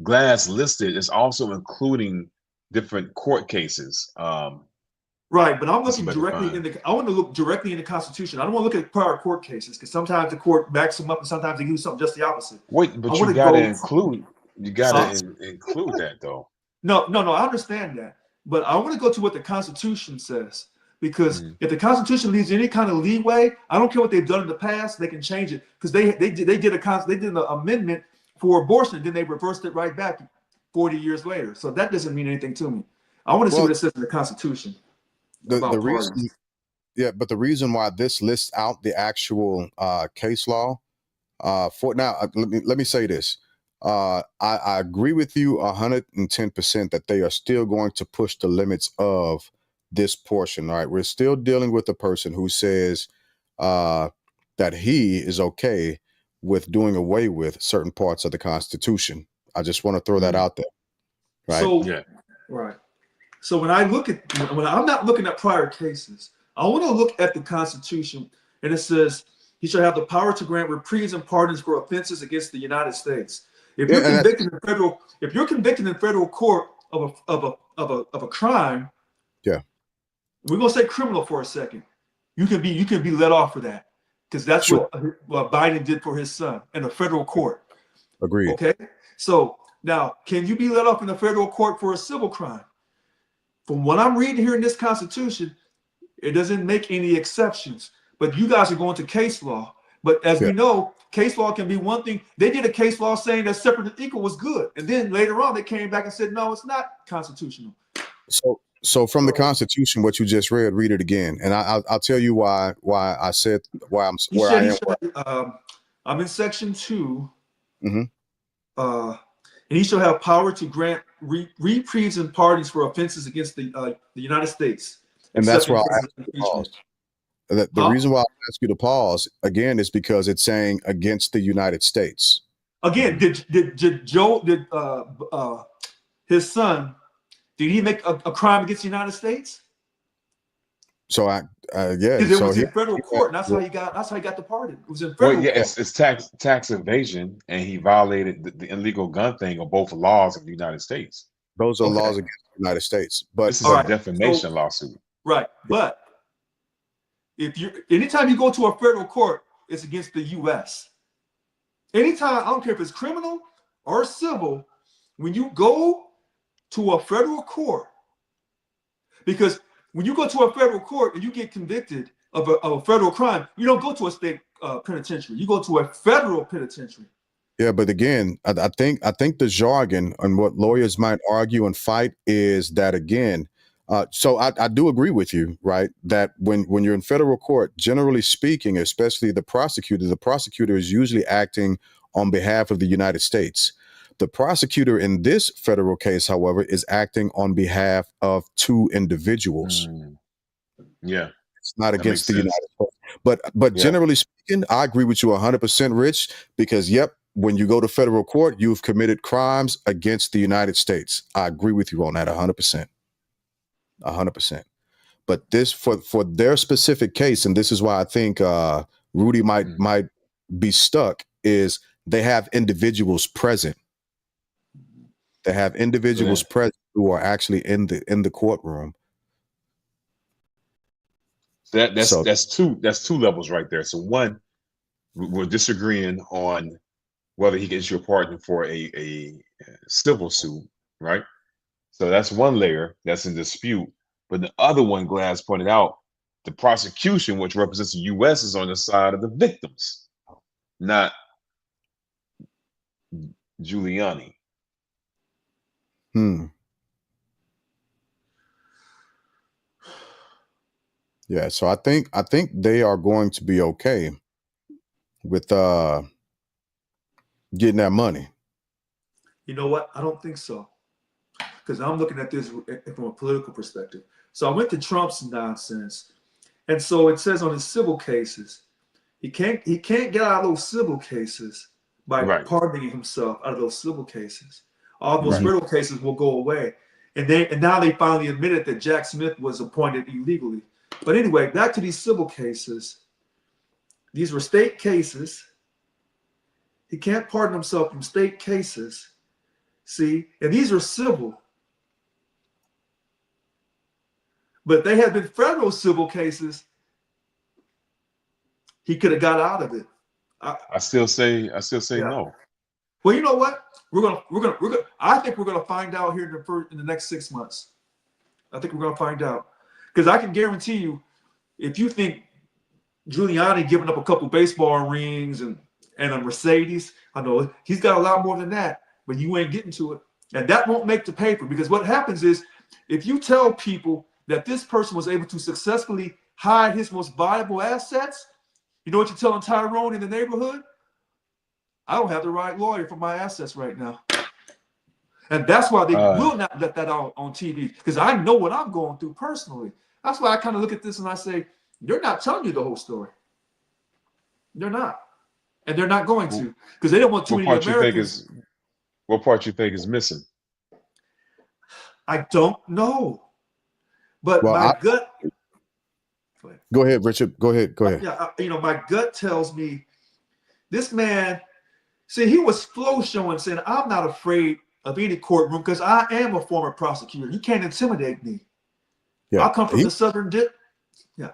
Glass listed, is also including different court cases. Right, but I'm looking directly I want to look directly in the Constitution. I don't want to look at prior court cases, because sometimes the court backs them up and sometimes they do something just the opposite. Wait, but you gotta include that though. No, I understand that. But I want to go to what the Constitution says, because if the Constitution leaves any kind of leeway, I don't care what they've done in the past, they can change it, because they did an amendment for abortion, then they reversed it right back 40 years later. So that doesn't mean anything to me. I want to see what it says in the Constitution. The reason why this lists out the actual case law for now, let me say this. I agree with you 110% that they are still going to push the limits of this portion. All right, we're still dealing with a person who says that he is okay with doing away with certain parts of the Constitution. I just want to throw that out there. Right. So, right. So when I'm not looking at prior cases, I want to look at the Constitution, and it says he shall have the power to grant reprieves and pardons for offenses against the United States. If you're convicted in federal court of a crime, we're gonna say criminal for a second. You can be let off for that, because that's what Biden did for his son in a federal court. Agreed. Okay. So now, can you be let off in a federal court for a civil crime? From what I'm reading here in this Constitution, it doesn't make any exceptions. But you guys are going to case law. But as we know, case law can be one thing. They did a case law saying that separate and equal was good. And then later on, they came back and said, no, it's not constitutional. So from the Constitution, what you just read it again. And I'll tell you why I said why I'm where I am. I'm in Section 2. and he shall have power to grant reprieves and pardons for offenses against the United States. And that's why I cases asked of you to impeachment. pause. The Huh? reason why I ask you to pause again is because it's saying against the United States. Again, did Joe his son, did he make a crime against the United States? So yeah. Because it So was he, in federal court, and that's how he got the pardon. It was in Well, federal yeah, court. it's tax evasion, and he violated the illegal gun thing of both laws of the United States. those are Okay. laws against the United States. But This is All a right, defamation so- lawsuit. Right, but anytime you go to a federal court, it's against the U.S. Anytime, I don't care if it's criminal or civil, when you go to a federal court, because when you go to a federal court and you get convicted of a federal crime, you don't go to a state penitentiary. You go to a federal penitentiary. yeah, but again, I think the jargon and what lawyers might argue and fight is that again. So I do agree with you, right? That when you're in federal court, generally speaking, especially the prosecutor is usually acting on behalf of the United States. The prosecutor in this federal case, however, is acting on behalf of two individuals. Yeah, It's not that against makes the sense. United States. But Yeah. generally speaking, I agree with you 100%, Rich, because yep, when you go to federal court, you've committed crimes against the United States. I agree with you on that 100%. 100%. But this for their specific case, and this is why I think Rudy might be stuck, is they have individuals present. They have individuals present who are actually in the courtroom. That's two levels right there. So one, we're disagreeing on whether he gets you a pardon for a civil suit, right? So that's one layer that's in dispute. But the other one, Glass pointed out, the prosecution, which represents the U.S., is on the side of the victims, not Giuliani. Yeah, so I think they are going to be okay with getting that money. You know what? I don't think so. Because I'm looking at this from a political perspective. So I went to Trump's nonsense. And so it says on his civil cases, he can't get out of those civil cases by pardoning himself out of those civil cases. All those federal cases will go away. And now they finally admitted that Jack Smith was appointed illegally. But anyway, back to these civil cases. These were state cases. He can't pardon himself from state cases. See, and these are civil. But they had been federal civil cases. He could have got out of it. I still say no. Well, you know what? I think we're gonna find out here in the next 6 months. I think we're gonna find out, because I can guarantee you, if you think Giuliani giving up a couple baseball rings and a Mercedes, I know he's got a lot more than that, but you ain't getting to it, and that won't make the paper. Because what happens is, if you tell people that this person was able to successfully hide his most valuable assets, you know what you're telling Tyrone in the neighborhood? I don't have the right lawyer for my assets right now. And that's why they will not let that out on TV, because I know what I'm going through personally. That's why I kind of look at this and I say, they're not telling you the whole story. They're not. And they're not going to, because they don't want too many Americans. What part you think is missing? I don't know. But my gut. Go ahead, Richard. Go ahead. Yeah, my gut tells me this man, see, he was flow showing, saying, I'm not afraid of any courtroom because I am a former prosecutor. You can't intimidate me. Yeah, I come from the Southern dip. Yeah.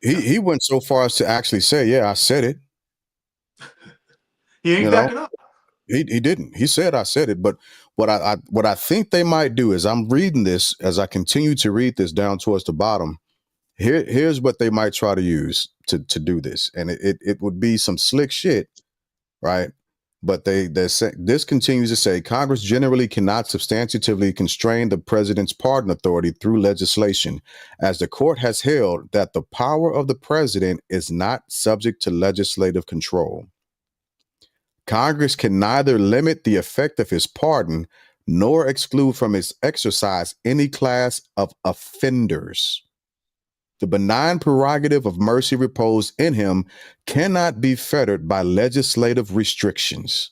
He went so far as to actually say, yeah, I said it. He ain't backing up. He didn't. He said I said it. But what I think they might do is, I'm reading this as I continue to read this down towards the bottom. Here's what they might try to use to do this. And it would be some slick shit, right? But this continues to say, Congress generally cannot substantively constrain the president's pardon authority through legislation, as the court has held that the power of the president is not subject to legislative control. Congress can neither limit the effect of his pardon nor exclude from its exercise any class of offenders. The benign prerogative of mercy reposed in him cannot be fettered by legislative restrictions.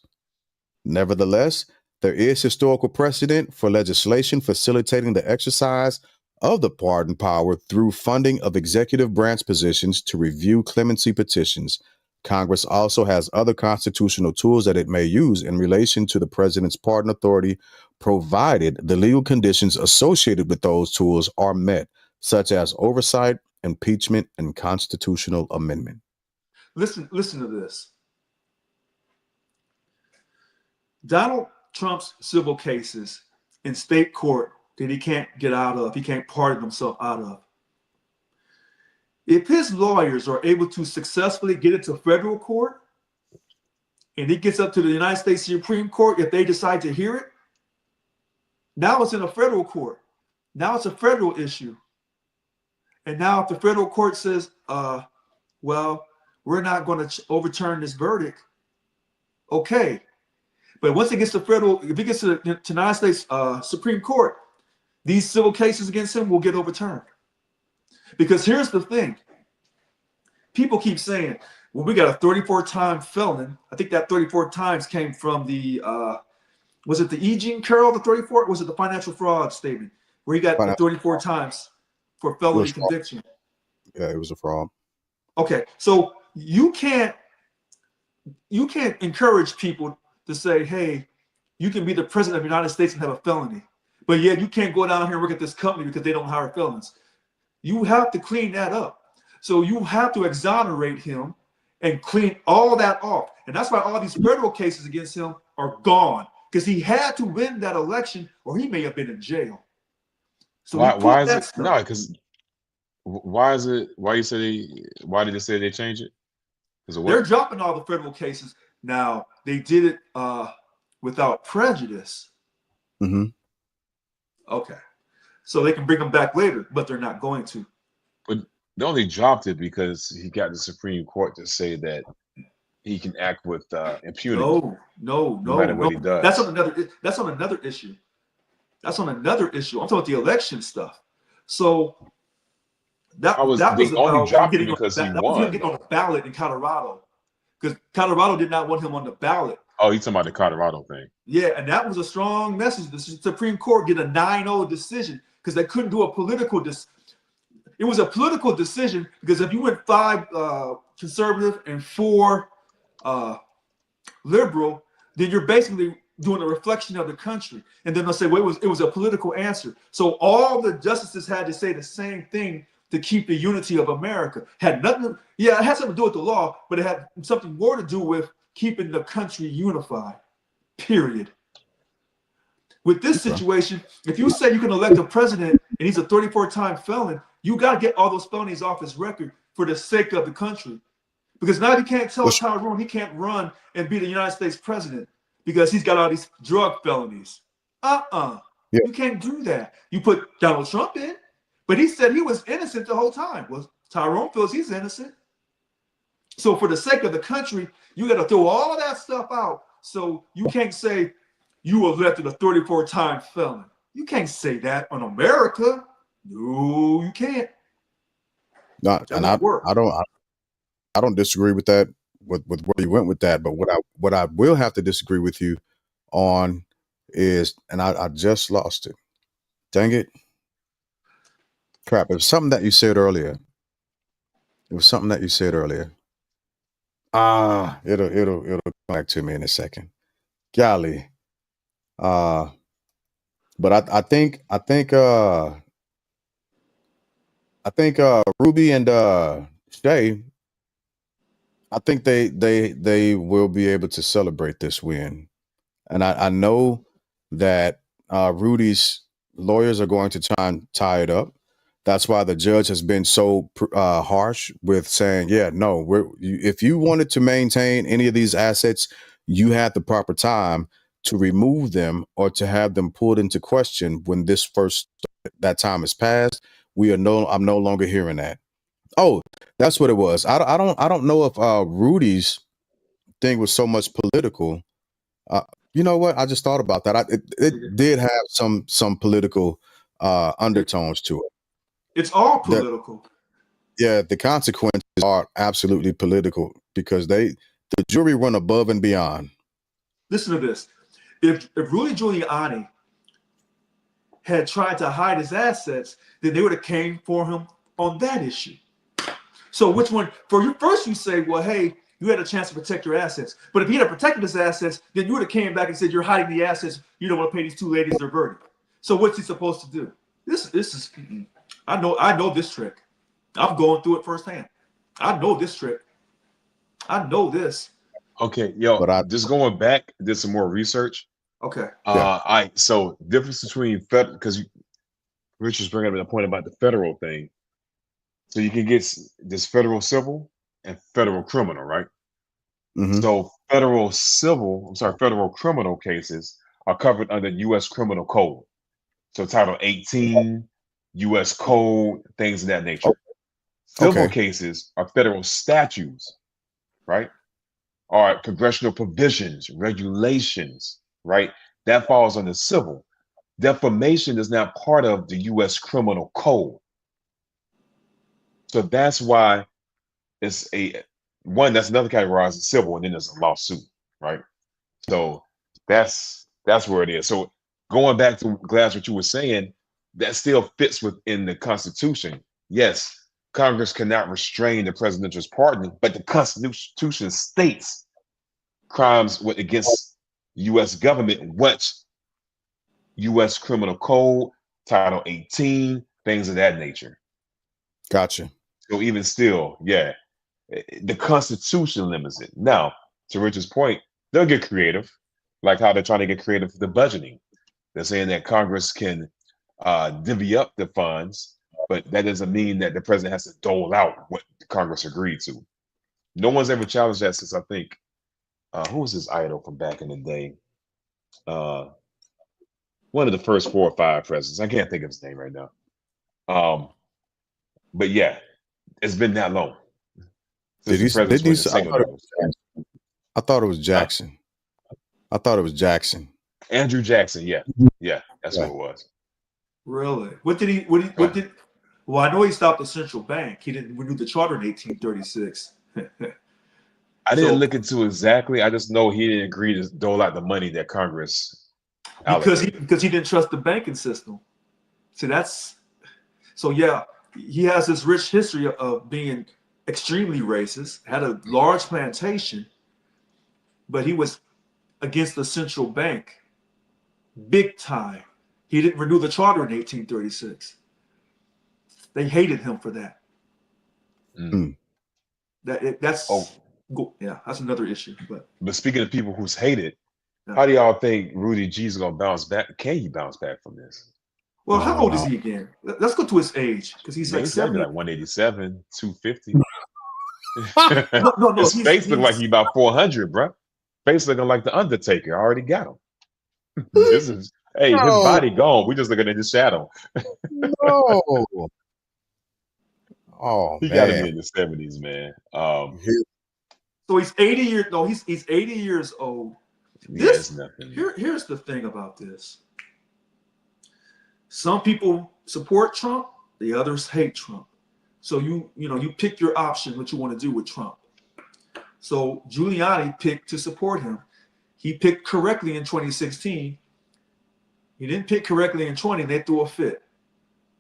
Nevertheless, there is historical precedent for legislation facilitating the exercise of the pardon power through funding of executive branch positions to review clemency petitions. Congress also has other constitutional tools that it may use in relation to the president's pardon authority, provided the legal conditions associated with those tools are met, such as oversight, impeachment, and constitutional amendment. Listen to this. Donald Trump's civil cases in state court that he can't get out of, he can't pardon himself out of. If his lawyers are able to successfully get it to federal court, and it gets up to the United States Supreme Court, if they decide to hear it, now it's in a federal court. Now it's a federal issue. And now if the federal court says, well, we're not going to overturn this verdict, okay. But once it gets to federal, if it gets to the United States Supreme Court, these civil cases against him will get overturned. Because here's the thing. People keep saying, well, we got a 34-time felon. I think that 34 times came from the, was it the E. Jean Carroll, the 34? Or was it the financial fraud statement where he got 34 times for felony conviction? Yeah, it was a fraud. Okay, so you can't encourage people to say, hey, you can be the president of the United States and have a felony, but yet you can't go down here and work at this company because they don't hire felons. You have to clean that up. So you have to exonerate him and clean all that off. And that's why all these federal cases against him are gone, because he had to win that election or he may have been in jail. So why is it? No, because why did they say they change it? They're dropping all the federal cases. Now, they did it without prejudice. Mm-hmm. Okay. So they can bring them back later, but they're not going to. But they only dropped it because he got the Supreme Court to say that he can act with impunity. No matter what he does. That's on another issue. I'm talking about the election stuff. So that was only dropped it because he won. Getting on the ballot in Colorado, because Colorado did not want him on the ballot. Oh, you're talking about the Colorado thing. Yeah, and that was a strong message. The Supreme Court get a 9-0 decision because they couldn't do a political decision. It was a political decision because if you went 5 conservative and 4 liberal, then you're basically doing a reflection of the country. And then they'll say, well, it was a political answer. So all the justices had to say the same thing to keep the unity of America. It had something to do with the law, but it had something more to do with keeping the country unified, period. With this situation, if you say you can elect a president and he's a 34-time felon, you got to get all those felonies off his record for the sake of the country. Because now you can't tell Tyrone he can't run and be the United States president because he's got all these drug felonies. You can't do that. You put Donald Trump in, but he said he was innocent the whole time. Well, Tyrone feels he's innocent. So for the sake of the country, you got to throw all of that stuff out. So you can't say you elected a 34-time felon. You can't say that on America. No, you can't. No, and I don't disagree with that, with where you went with that. But what I will have to disagree with you on is, and I just lost it. Dang it. Crap. It was something that you said earlier. It'll come back to me in a second. Golly. But I think Ruby and Shay, I think they will be able to celebrate this win. And I know that Rudy's lawyers are going to try and tie it up. That's why the judge has been so harsh with saying, if you wanted to maintain any of these assets, you had the proper time to remove them or to have them pulled into question when that time has passed. I'm no longer hearing that. Oh, that's what it was. I don't know if Rudy's thing was so much political. You know what? I just thought about that. It did have some political undertones to it. It's all political. The consequences are absolutely political because the jury run above and beyond. Listen to this. If Rudy Giuliani had tried to hide his assets, then they would have came for him on that issue. So which one? First you say, well, hey, you had a chance to protect your assets. But if he had protected his assets, then you would have came back and said, you're hiding the assets. You don't want to pay these two ladies their verdict. So what's he supposed to do? This is, I know this trick. I'm going through it firsthand. I know this trick. I know this. Okay, just going back, did some more research. Okay. So difference between federal, because Richard's bringing up the point about the federal thing. So you can get this federal civil and federal criminal, right? Mm-hmm. So federal criminal cases are covered under U.S. Criminal Code. So Title 18, U.S. Code, things of that nature. Civil cases are federal statutes, right? Or congressional provisions, regulations, right? That falls under civil. Defamation is not part of the U.S. Criminal Code. So that's why it's that's another categorized as civil, and then there's a lawsuit, right? So that's where it is. So going back to Glass, what you were saying, that still fits within the Constitution. Yes, Congress cannot restrain the presidential pardon, but the Constitution states crimes against U.S. government, which U.S. Criminal Code, Title 18, things of that nature. Gotcha. So even still, the Constitution limits it. Now, to Richard's point, they'll get creative, like how they're trying to get creative with the budgeting. They're saying that Congress can divvy up the funds, but that doesn't mean that the president has to dole out what Congress agreed to. No one's ever challenged that since, I think, who was his idol from back in the day? One of the first 4 or 5 presidents. I can't think of his name right now. But yeah, it's been that long. I thought it was Jackson. I thought it was Jackson. Andrew Jackson. Yeah, that's what it was. Really? What did? Well, I know he stopped the central bank. He didn't renew the charter in 1836. I didn't look into exactly. I just know he didn't agree to dole out the money that Congress allocated. because he didn't trust the banking system. See, he has this rich history of being extremely racist, had a large plantation, but he was against the central bank big time. He didn't renew the charter in 1836. They hated him for that. Mm. That's another issue. But speaking of people who's hated, how do y'all think Rudy G's gonna bounce back? Can he bounce back from this? Well, how old is he again? Let's go to his age, because he's like 70. Like 187, 250. No. His face look like he's about 400, bro. Face looking like the Undertaker. I already got him. His body gone. We just looking at his shadow. No. Oh, he got to be in the 70s, man. So he's 80 years. No, he's 80 years old. Here's the thing about this. Some people support Trump, the others hate Trump. So you pick your option, what you want to do with Trump. So Giuliani picked to support him. He picked correctly in 2016. He didn't pick correctly in 20. They threw a fit.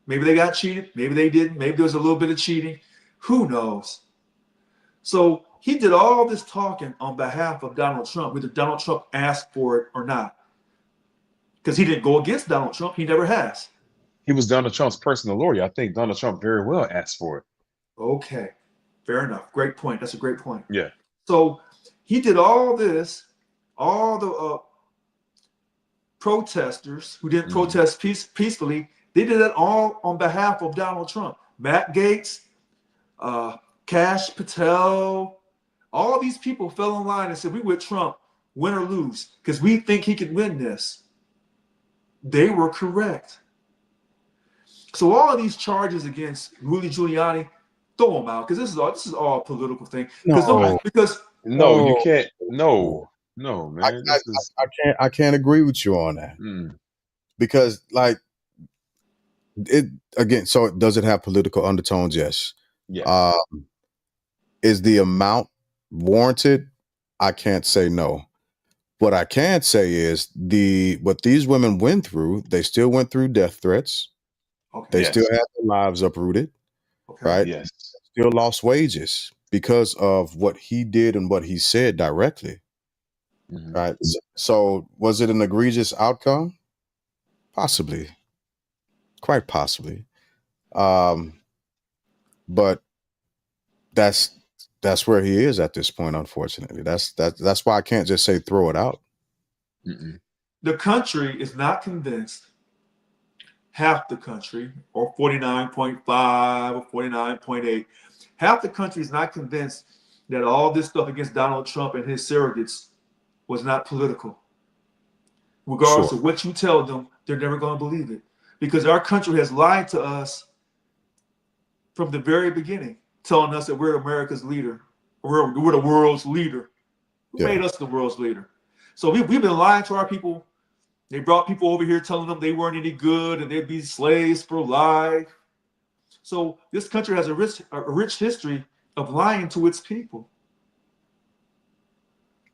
Maybe they got cheated. Maybe they didn't. Maybe there was a little bit of cheating. Who knows? So he did all this talking on behalf of Donald Trump, whether Donald Trump asked for it or not. Because he didn't go against Donald Trump. He never has. He was Donald Trump's personal lawyer. I think Donald Trump very well asked for it. Okay. Fair enough. Great point. That's a great point. Yeah. So he did all this, all the protesters who didn't protest peacefully, they did it all on behalf of Donald Trump. Matt Gaetz, Kash Patel, all these people fell in line and said, we with Trump, win or lose, because we think he can win this. They were correct. So all of these charges against Rudy Giuliani, throw them out, because this is all a political thing. No. Because No, you Oh, can't. No, no, I, man. I, This is I can't agree with you on that mm, because, like, it again. So, does it have political undertones? Yes. yes. Uh, is the amount warranted? I can't say no. What I can say is what these women went through. They still went through death threats. Okay. They still Yes. had their lives uprooted. Okay. Right? Yes. Still lost wages because of what he did and what he said directly. Mhm. Right? So, was it an egregious outcome? Possibly, quite possibly. Um, but that's that's where he is at this point. Unfortunately, that's why I can't just say throw it out. Mm-mm. The country is not convinced, half the country, or 49.5 or 49.8, half the country is not convinced that all this stuff against Donald Trump and his surrogates was not political. Regardless Sure. of what you tell them, they're never going to believe it. Because our country has lied to us from the very beginning, telling us that we're America's leader, we're the world's leader. Who Yeah. made us the world's leader? So we've been lying to our people. They brought people over here telling them they weren't any good and they'd be slaves for life. So this country has a rich history of lying to its people.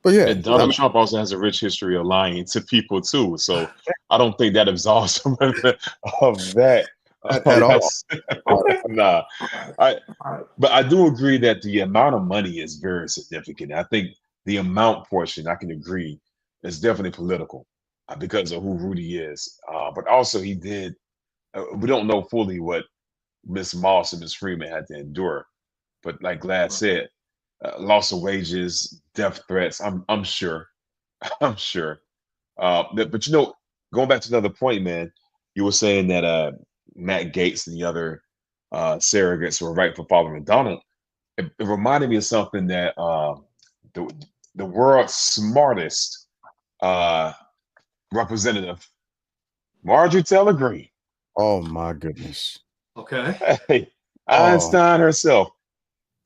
But yeah, And I Donald mean, Trump also has a rich history of lying to people too. So I don't think that absolves him of that. at all. That's Okay. nah. All right. I All right. but I do agree that the amount of money is very significant. I think the amount portion, I can agree, is definitely political because of who Rudy is. But also, he did. We don't know fully what Miss Moss and Miss Freeman had to endure. But like Glad Right. said, loss of wages, death threats. I'm sure. I'm sure. But going back to another point, man, you were saying that Matt Gaetz and the other surrogates were right for following Donald. It reminded me of something that the the world's smartest uh, representative, Marjorie Taylor Greene, Oh my goodness. Okay. hey, Oh Einstein herself.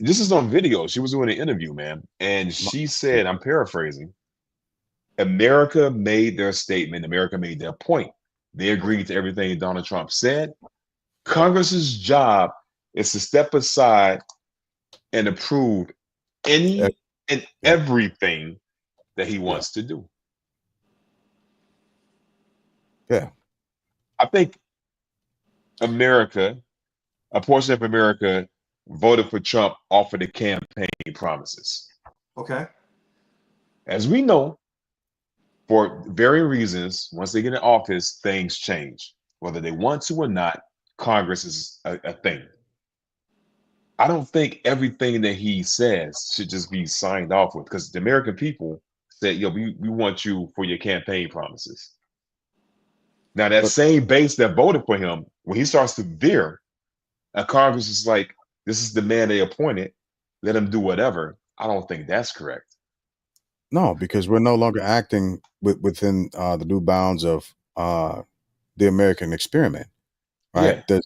This is on video. She was doing an interview, man, and my she said, I'm paraphrasing, America made their statement, America made their point. They Okay. agreed to everything Donald Trump said. Congress's job is to step aside and approve eh, any and yeah, everything that he yeah, wants to do. yeah. I think America, a portion of America, voted for Trump off of the campaign promises. Okay. As we know, for varying reasons, once they get in office, things change. Whether they want to or not, Congress is a thing. I don't think everything that he says should just be signed off with because the American people said, yo, we want you for your campaign promises. Now, that But same base that voted for him, when he starts to veer, and Congress is like, this is the man they appointed, let him do whatever. I don't think that's correct. no, because we're no longer acting within the due bounds of the American experiment. Right? Yeah,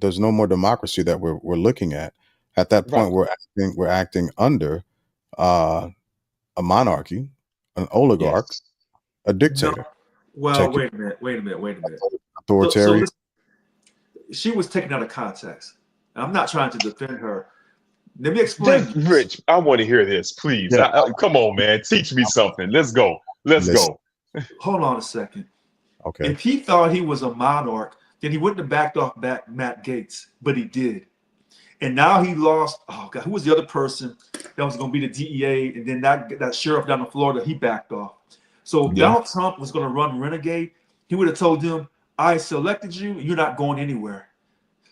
There's no more democracy that we're looking at. At that point, right. we're acting under uh, a monarchy, an oligarch, Yes. a No. dictator, Well, taking wait a minute. Wait a minute. Wait a minute. So authoritarian. listen, she was taken out of context. I'm not trying to defend her. Let me explain Just this. Rich, I want to hear this, please. Yeah, Come on, man. Teach me something. Let's go. Let's listen. go. Hold on a second. Okay. If he thought he was a monarch, then he wouldn't have backed off Matt Gaetz, but he did. And now he lost. Oh God, who was the other person that was going to be the DEA? And then that sheriff down in Florida, he backed off. So if Yeah. Donald Trump was going to run renegade, he would have told him, "I selected you. You're not going anywhere."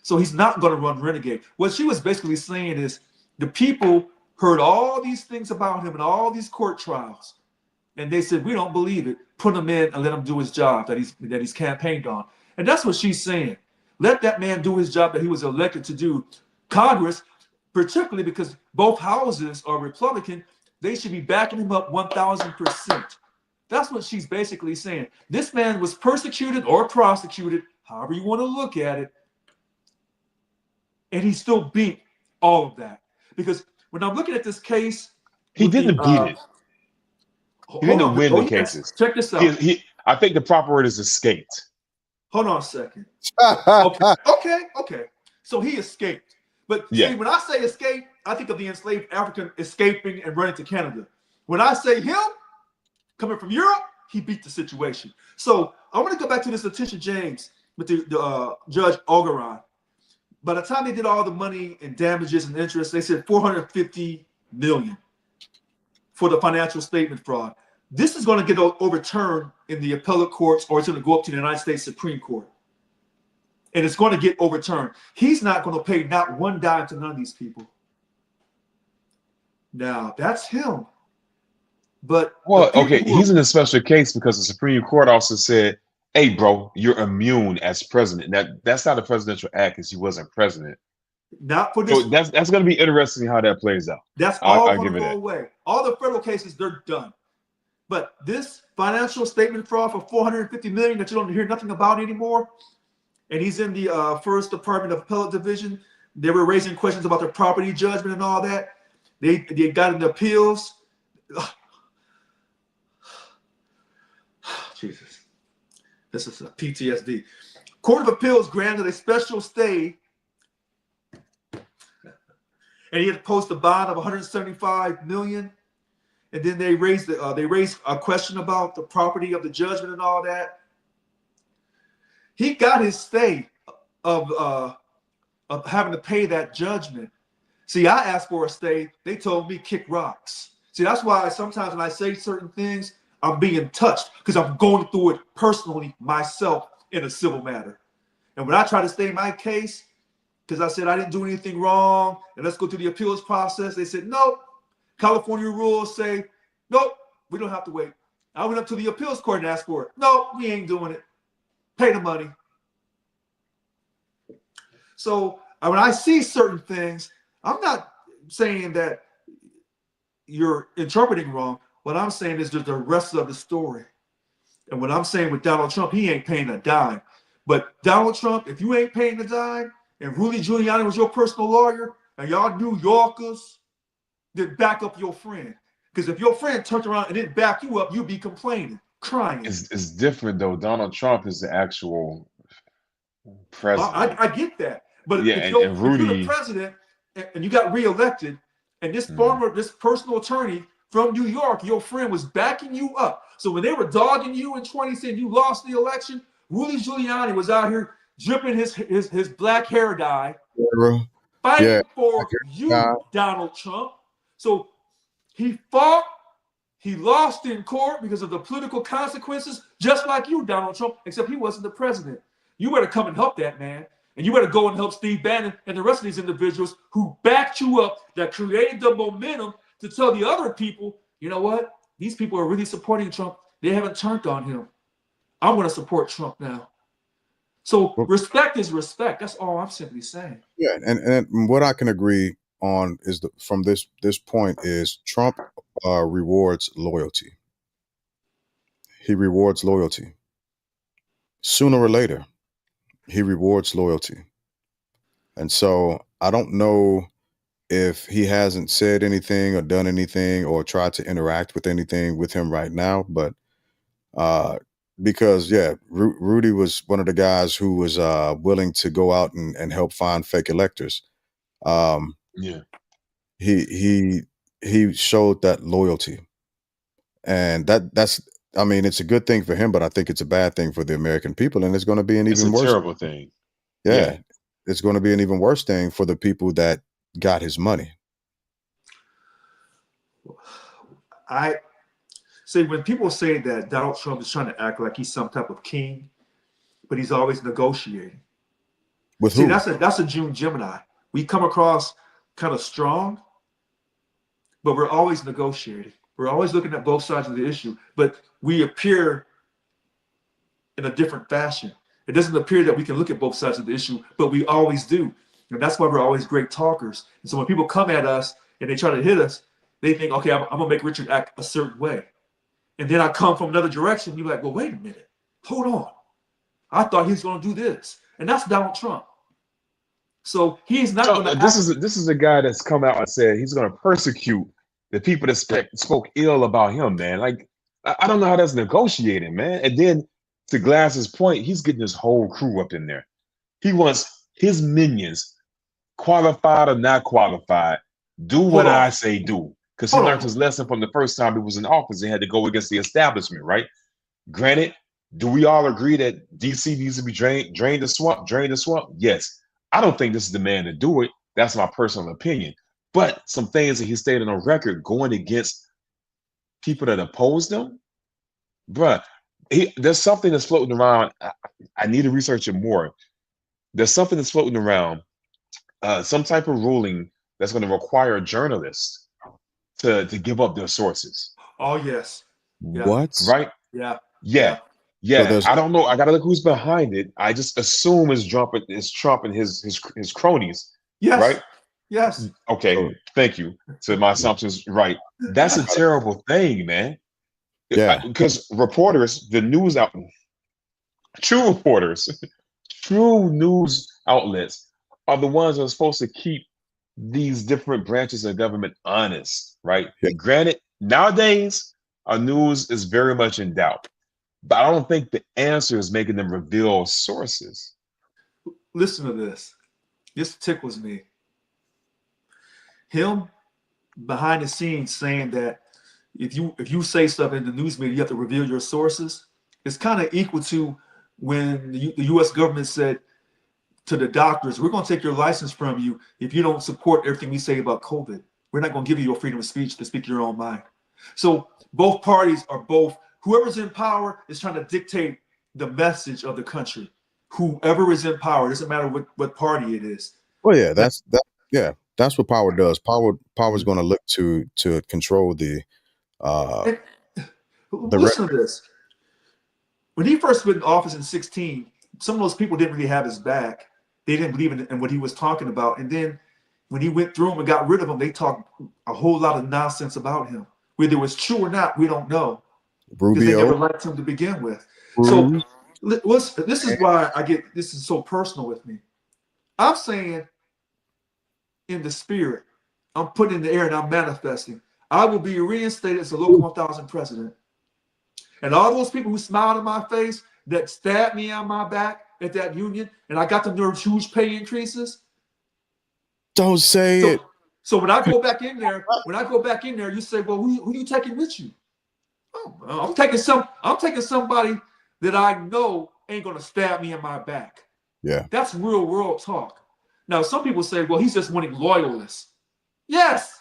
So he's not going to run renegade. What she was basically saying is the people heard all these things about him and all these court trials, and they said we don't believe it. Put him in and let him do his job that he's campaigned on. And that's what she's saying. Let that man do his job that he was elected to do. Congress, particularly because both houses are Republican, they should be backing him up 1,000%. That's what she's basically saying. This man was persecuted or prosecuted, however you want to look at it, and he still beat all of that. Because when I'm looking at this case, He didn't beat it. He hold didn't on. win Oh, the yes. cases. Check this out. I think the proper word is escaped. Hold on a second. Okay. So he escaped. But Yeah. see, when I say escape, I think of the enslaved African escaping and running to Canada. When I say him coming from Europe, he beat the situation. So I want to go back to this Letitia James with the Judge Ogeron. By the time they did all the money and damages and interest, they said $450 million for the financial statement fraud. This is going to get overturned in the appellate courts, or it's going to go up to the United States Supreme Court. And it's going to get overturned. He's not going to pay not one dime to none of these people. Now, that's him. But well, okay, he's in a special case because the Supreme Court also said, hey, bro, you're immune as president. That's not a presidential act because he wasn't president. Not for this. So that's going to be interesting how that plays out. That's all going to go away. All the federal cases, they're done. But this financial statement fraud for $450 million that you don't hear nothing about anymore, and he's in the First Department of Appellate Division. They were raising questions about the property judgment and all that. They got into appeals. Jesus. This is a PTSD. Court of Appeals granted a special stay, and he had to post a bond of $175 million. And then they raised a question about the property of the judgment and all that. He got his stay of having to pay that judgment. See, I asked for a stay. They told me kick rocks. See, that's why sometimes when I say certain things, I'm being touched because I'm going through it personally myself in a civil matter. And when I try to stay my case, because I said I didn't do anything wrong, and let's go through the appeals process, they said, nope. California rules say, nope, we don't have to wait. I went up to the appeals court and asked for it. No, we ain't doing it. Pay the money. So when I see certain things, I'm not saying that you're interpreting wrong. What I'm saying is there's the rest of the story. And what I'm saying with Donald Trump, he ain't paying a dime. But Donald Trump, if you ain't paying a dime, and Rudy Giuliani was your personal lawyer, and y'all New Yorkers, then back up your friend. Because if your friend turned around and didn't back you up, you'd be complaining, crying. It's different, though. Donald Trump is the actual president. I get that. But yeah, if you're Rudy, the president and you got reelected, and this this personal attorney from New York, your friend was backing you up. So when they were dogging you in 2010, you lost the election, Rudy Giuliani was out here dripping his black hair dye, fighting for you, Donald Trump. So he fought, he lost in court because of the political consequences, just like you, Donald Trump, except he wasn't the president. You better come and help that man. And you better go and help Steve Bannon and the rest of these individuals who backed you up, that created the momentum to tell the other people, you know what? These people are really supporting Trump. They haven't turned on him. I'm going to support Trump now. So respect is respect. That's all I'm simply saying. Yeah, and what I can agree on is from this point is Trump rewards loyalty. He rewards loyalty. Sooner or later, he rewards loyalty. And so I don't know if he hasn't said anything or done anything or tried to interact with anything with him right now, but because Rudy was one of the guys who was willing to go out and help find fake electors. He showed that loyalty, and that's I mean, it's a good thing for him, but I think it's a bad thing for the American people, and it's going to be an even worse. Terrible thing. Yeah, it's going to be an even worse thing for the people that got his money. I see when people say that Donald Trump is trying to act like he's some type of king, but he's always negotiating. With who? That's a June Gemini. We come across kind of strong, but we're always negotiating. We're always looking at both sides of the issue, but we appear in a different fashion. It doesn't appear that we can look at both sides of the issue, but we always do. And that's why we're always great talkers. And so when people come at us and they try to hit us, they think, okay, I'm going to make Richard act a certain way. And then I come from another direction. You're like, well, wait a minute. Hold on. I thought he was going to do this. And that's Donald Trump. So he's not going to. This is a guy that's come out and said he's going to persecute the people that spoke ill about him, man. Like, I don't know how that's negotiating, man. And then to Glass's point, he's getting his whole crew up in there. He wants his minions, qualified or not qualified, do what I say do. Because he learned his lesson from the first time he was in office and had to go against the establishment, right? Granted, do we all agree that DC needs to be drain the swamp? Yes. I don't think this is the man to do it. That's my personal opinion. But some things that he stated on record going against people that oppose them, bruh, there's something that's floating around. I need to research it more. There's something that's floating around, some type of ruling that's going to require journalists to give up their sources. Oh, yes. Yeah. What? Right? Yeah. So I don't know. I gotta look who's behind it. I just assume it's Trump and his cronies. Yes. Right? Yes. Okay. Thank you. So my assumption's right. That's a terrible thing, man. Yeah. Because reporters, the news out, true reporters, true news outlets are the ones that are supposed to keep these different branches of government honest, right? Yeah. Granted, nowadays our news is very much in doubt. But I don't think the answer is making them reveal sources. Listen to this. This tickles me. Him behind the scenes saying that if you say stuff in the news media, you have to reveal your sources. It's kind of equal to when the U.S. government said to the doctors, we're going to take your license from you if you don't support everything we say about COVID. We're not going to give you your freedom of speech to speak your own mind. So both parties are whoever's in power is trying to dictate the message of the country. Whoever is in power, it doesn't matter what party it is. Well, yeah, that's what power does. Power is going to look to control the. Listen to this. When he first went in office in 2016, some of those people didn't really have his back. They didn't believe in what he was talking about. And then when he went through them and got rid of them, they talked a whole lot of nonsense about him. Whether it was true or not, we don't know. Because they never liked him to begin with. So this is why this is so personal with me. I'm saying in the spirit, I'm putting in the air and I'm manifesting. I will be reinstated as the local 1000 president. And all those people who smiled in my face, that stabbed me on my back at that union, and I got them their huge pay increases. Don't say it. So when I go back in there, you say, well, who you taking with you? Oh, I'm taking somebody that I know ain't gonna stab me in my back. Yeah. That's real world talk. Now, some people say, well, he's just wanting loyalists. Yes.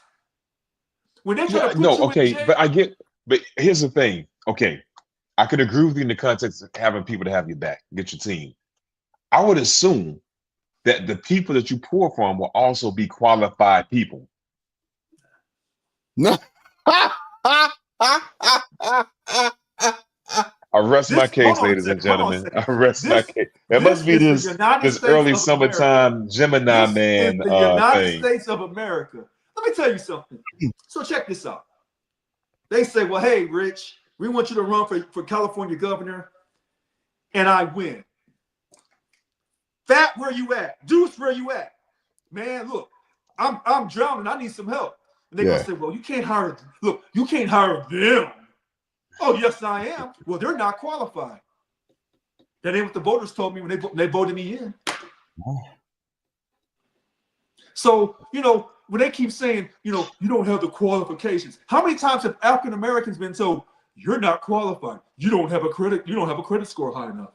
When they try to put you in jail, but here's the thing. Okay, I could agree with you in the context of having people to have your back, get your team. I would assume that the people that you pour from will also be qualified people. No. I rest my case, ladies and gentlemen. I rest my case. It must be this early summertime Gemini man the United thing. States of America. Let me tell you something. So check this out. They say, well, hey, Rich, we want you to run for California governor, and I win. Fat, where you at? Deuce, where you at? Man, look, I'm drowning. I need some help. And they're gonna say, well, you can't hire them. Oh, yes, I am. Well, they're not qualified. That ain't what the voters told me when they voted me in. So, when they keep saying, you don't have the qualifications. How many times have African Americans been told, you're not qualified? You don't have a credit score high enough.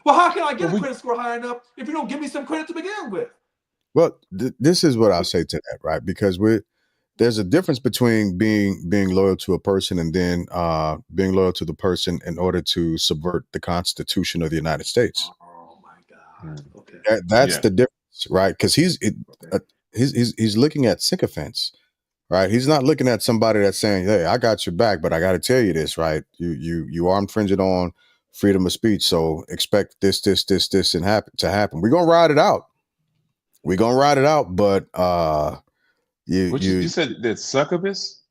Well, how can I get a credit score high enough if you don't give me some credit to begin with? Well, this is what I'll say to that, right? Because there's a difference between being loyal to a person and then being loyal to the person in order to subvert the Constitution of the United States. Oh my God! Okay, that's the difference, right? Because he's looking at sycophants, right? He's not looking at somebody that's saying, "Hey, I got your back, but I got to tell you this, right? You are infringing on freedom of speech, so expect this, and happen. We're gonna ride it out. But you said that succubus?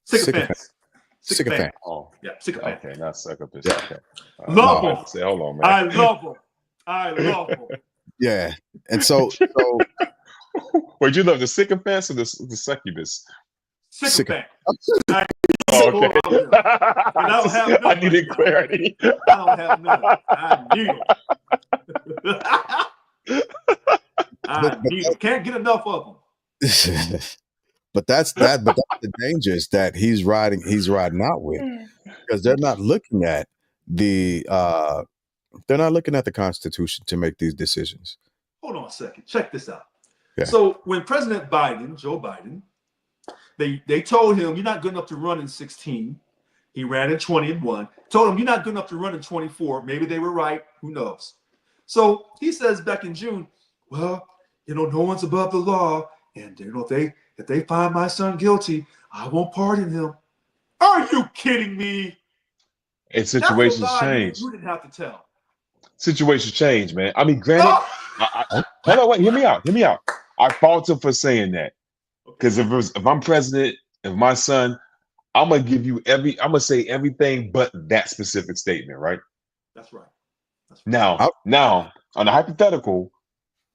Sycophant. Oh, yeah, sycophant. Okay, not succubus. Yeah. Okay. Love him. Say, hold on, man. I love him. Yeah, and so Wait, you love the sycophants or the succubus? Sycophant. Oh, okay. And I don't have none. I needed clarity. I don't have none. I need them. I need them. Can't get enough of them. But that's the dangers that he's riding out with, because they're not looking at the Constitution to make these decisions. Hold on a second. Check this out. Yeah. So when President Biden, Joe Biden, they told him you're not good enough to run in 16. He ran in 20 and won. Told him you're not good enough to run in 24. Maybe they were right. Who knows? So he says back in June, well, no one's above the law, and if they find my son guilty, I won't pardon him. Are you kidding me? And situations change. You didn't have to tell. Situations change, man. I mean, granted, hold on, wait, hear me out. I fault him for saying that. Because if I'm president, if my son, I'm gonna say everything but that specific statement, right? That's right. Now, on the hypothetical,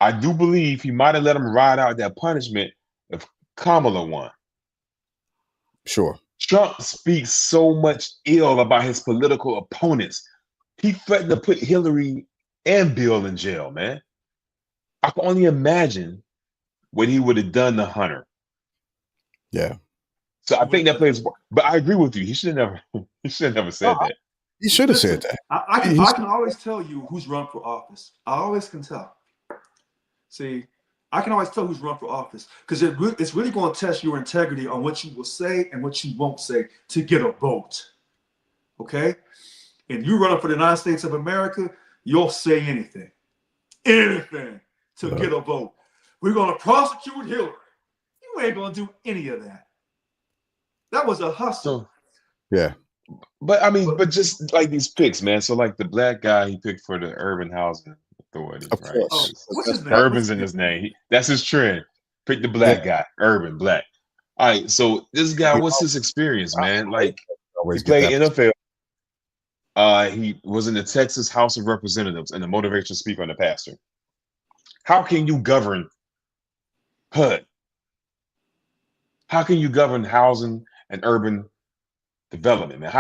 I do believe he might have let him ride out that punishment if Kamala won. Sure. Trump speaks so much ill about his political opponents. He threatened to put Hillary and Bill in jail, man. I can only imagine what he would have done to Hunter. Yeah. So I think that plays. But I agree with you. He should have never said that. He should have said that. I can always tell you who's run for office. I always can tell. See, I can always tell who's run for office because it's really going to test your integrity on what you will say and what you won't say to get a vote. Okay? And you running for the United States of America, you'll say anything to get a vote. We're going to prosecute Hillary. You ain't going to do any of that. That was a hustle. Yeah. But I mean, but just like these picks, man. So like the black guy he picked for the Urban Housing Authority, of right? course. What's his name? Urban's in his name. That's his trend. Pick the black guy, Urban, black. All right. So this guy, what's his experience, man? Like he played NFL. He was in the Texas House of Representatives and a motivational speaker and a pastor. How can you govern HUD? How can you govern housing and urban development, man?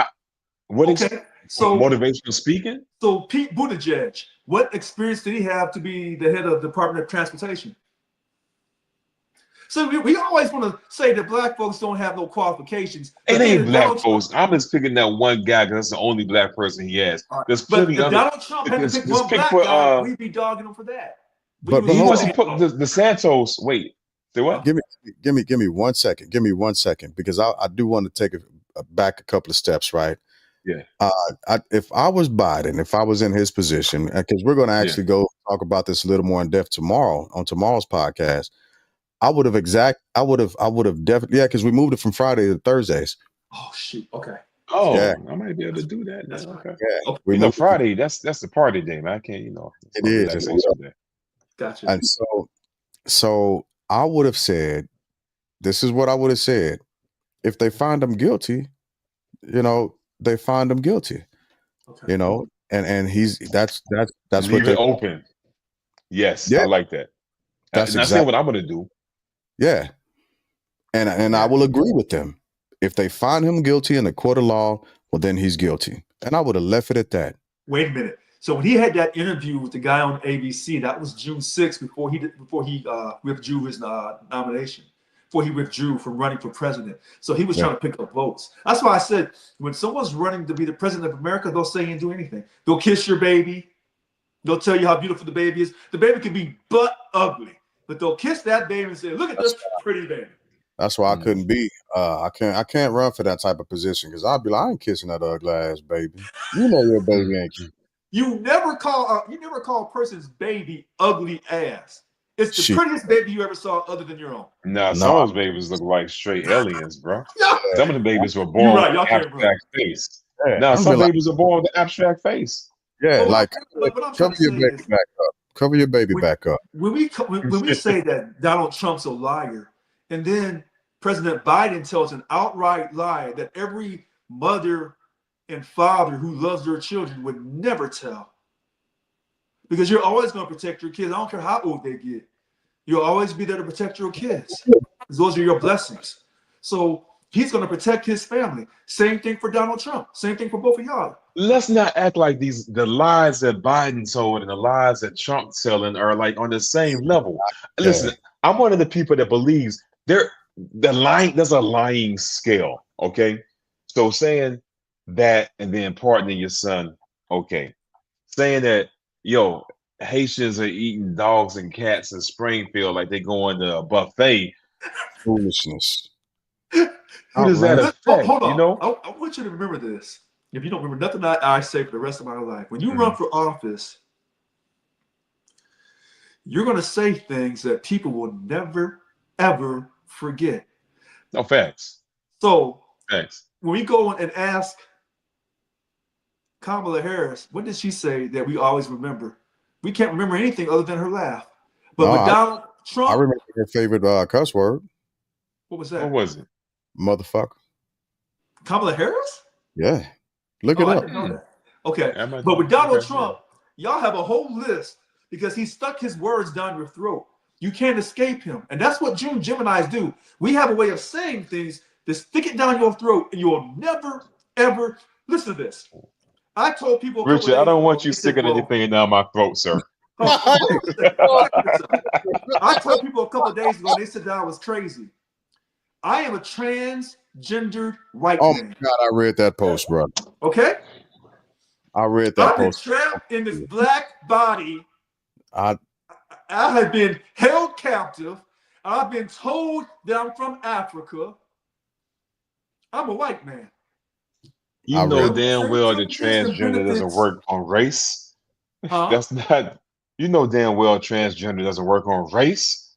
So motivational speaking? So Pete Buttigieg, what experience did he have to be the head of the Department of Transportation? So we always want to say that black folks don't have no qualifications. It ain't black folks. I'm just picking that one guy because that's the only black person he has. Right. There's plenty of Donald Trump had to pick one black guy, we'd be dogging him for that. But he wasn't put the Santos. Wait, say what? Give me 1 second. Give me 1 second because I do want to take back a couple of steps, right? Yeah. If I was Biden, if I was in his position, because we're going to actually go talk about this a little more in depth tomorrow on tomorrow's podcast. I would have definitely, because we moved it from Friday to Thursdays. Oh shoot. Okay. Oh, yeah. I might be able to do that now. Okay. Yeah. Okay. We know Friday, that's the party day, man. I can't, it is. Gotcha. And so I would have said, this is what I would have said. If they find him guilty, they find him guilty. Okay. And that's leave it open. Yes, I like that. That's exactly what I'm gonna do. Yeah. And I will agree with them. If they find him guilty in the court of law, well, then he's guilty. And I would have left it at that. Wait a minute. So when he had that interview with the guy on ABC, that was June 6th before he withdrew his nomination, before he withdrew from running for president. So he was trying to pick up votes. That's why I said when someone's running to be the president of America, they'll say and do anything. They'll kiss your baby. They'll tell you how beautiful the baby is. The baby can be butt ugly, but they'll kiss that baby and say, "Look at this pretty baby." That's why I couldn't be. I can't run for that type of position because I'd be like, I ain't kissing that ugly ass baby. You know your baby ain't you. You never call a person's baby ugly ass. It's the prettiest baby you ever saw other than your own. Nah, some of those babies look like straight aliens, bro. Some of the babies were born with an abstract face. Now some babies are born with an abstract face. Yeah, cover your baby back up. Cover your baby back up. When we say that Donald Trump's a liar, and then President Biden tells an outright lie that every mother and father who loves their children would never tell. Because you're always going to protect your kids. I don't care how old they get. You'll always be there to protect your kids. Those are your blessings. So He's going to protect his family. Same thing for Donald Trump. Same thing for both of y'all. Let's not act like the lies that Biden told and the lies that Trump's telling are like on the same level. Listen, I'm one of the people that believes there's a lying scale. Okay. So saying that and then pardoning your son, okay. Saying that, yo, Haitians are eating dogs and cats in Springfield like they going to a buffet. Foolishness. Who does that affect? Hold on. You know? I want you to remember this. If you don't remember nothing I say for the rest of my life, when you run for office, you're going to say things that people will never, ever forget. No, facts. So Facts. when we go and ask Kamala Harris, what did she say that we always remember? We can't remember anything other than her laugh. But with Donald Trump, I remember her favorite cuss word. What was that? What was it? Motherfucker. Kamala Harris? Yeah. Look it I up. didn't know that. Okay. Yeah, but with Donald Trump, y'all have a whole list because he stuck his words down your throat. You can't escape him. And that's what June Geminis do. We have a way of saying things that stick it down your throat and you'll never, ever listen to this. I told people, Richard, I don't want you sticking anything down my throat, sir. I told people a couple of days ago, they said that I was crazy. I am a transgendered white man. Oh my God, I read that post, bro. Okay? I read that post. post. I've been trapped in this black body. I have been held captive. I've been told that I'm from Africa. I'm a white man. You know damn well that transgender doesn't work on race. That's not, you know damn well transgender doesn't work on race.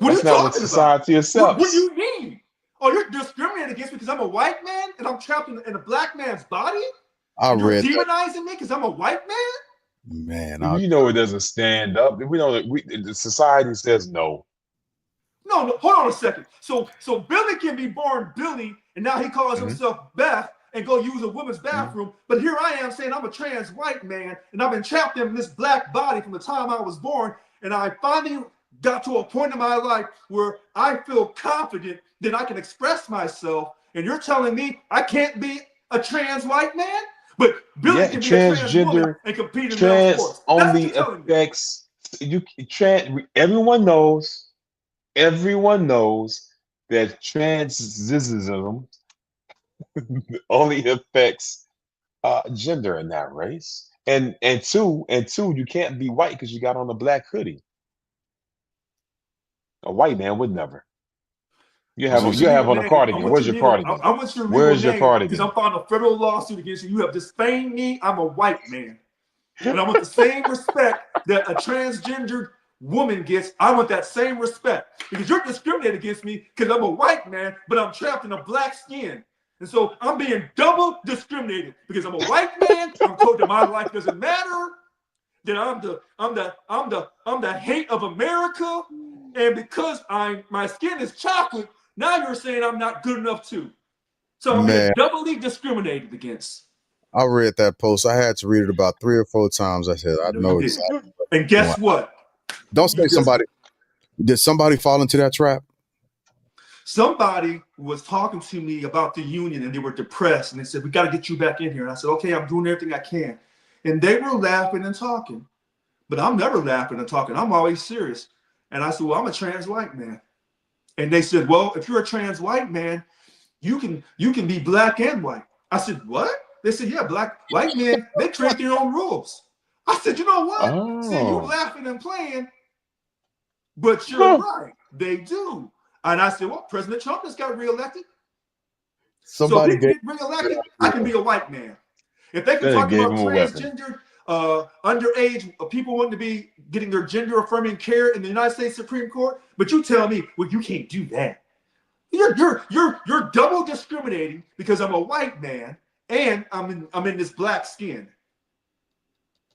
That's not what society accepts. What do you mean? Oh, you're discriminating against me because I'm a white man and I'm trapped in a black man's body? You're demonizing me because I'm a white man? Man, you know it doesn't stand up. We know that the society says no. No, hold on a second. So Billy can be born Billy, and now he calls himself Beth and go use a woman's bathroom. But here I am saying I'm a trans white man, and I've been trapped in this black body from the time I was born. And I finally got to a point in my life where I feel confident that I can express myself. And you're telling me I can't be a trans white man? But Billy can be a trans woman and compete in male sports. Only affects everyone knows that transism only affects gender in that race. And two, you can't be white because you got on a black hoodie. A white man would never. You have on a cardigan. Where's your cardigan? I want your Where's your cardigan? Because I'm filing a federal lawsuit against you. You have defamed me. I'm a white man. And I want the same respect that a transgendered woman gets. I want that same respect. Because you're discriminating against me because I'm a white man, but I'm trapped in a black skin. And so I'm being double discriminated because I'm a white man. I'm told that my life doesn't matter. That I'm the hate of America. And because my skin is chocolate, now you're saying I'm not good enough too. So I'm being doubly discriminated against. I read that post. I had to read it about 3 or 4 times. I said, I know exactly. And guess what? Don't say somebody. Did somebody fall into that trap? Somebody was talking to me about the union and they were depressed and they said, we got to get you back in here. And I said, okay, I'm doing everything I can. And they were laughing and talking. But I'm never laughing and talking. I'm always serious. And I said, well, I'm a trans white man. And they said, well, if you're a trans white man, you can be black and white. I said, what? They said, yeah, white men, they create their own rules. I said, you know what? See, you laughing and playing, but you're right. They do. And I said, well, President Trump just got reelected. So if he get reelected, I can be a white man. If they can talk about transgender, underage people wanting to be getting their gender affirming care in the United States Supreme Court, but you tell me, well, you can't do that. You're double discriminating because I'm a white man and I'm in this black skin.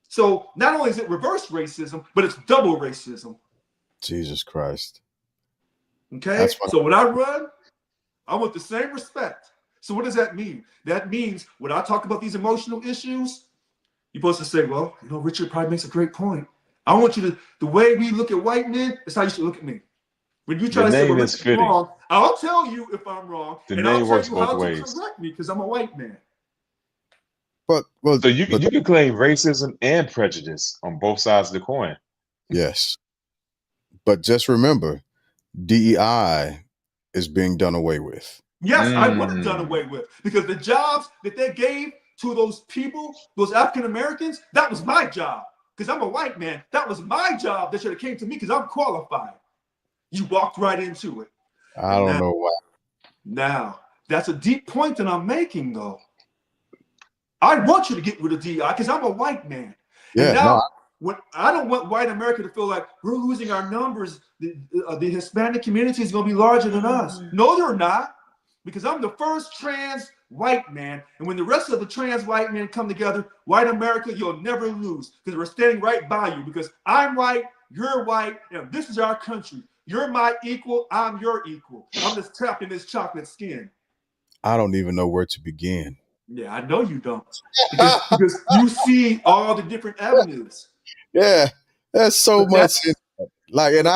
So not only is it reverse racism, but it's double racism. Jesus Christ. Okay. So when I run, I want the same respect. So what does that mean? That means when I talk about these emotional issues, you're supposed to say, well, you know, Richard probably makes a great point. I want you to, the way we look at white men is how you should look at me. When you try The to say, name well, is this is fitting. wrong, I'll tell you if I'm wrong, The and I'll name tell works you both how ways. to correct me because I'm a white man. But So you can claim racism and prejudice on both sides of the coin. yes. But just remember, DEI is being done away with. Yes, I would have done away with, because the jobs that they gave to those people, those African Americans, that was my job. Because I'm a white man. That was my job that should have came to me because I'm qualified. You walked right into it. I don't know why. Now, that's a deep point that I'm making, though. I want you to get rid of DEI because I'm a white man. Yeah, and now, no, when I don't want white America to feel like we're losing our numbers, the Hispanic community is going to be larger than us. No, they're not, because I'm the first trans white man. And when the rest of the trans white men come together, white America, you'll never lose, because we're standing right by you, because I'm white, you're white, and this is our country. You're my equal, I'm your equal. I'm just trapped in this chocolate skin. I don't even know where to begin. Yeah, I know you don't. Because you see all the different avenues. Yeah, there's so much. Like, and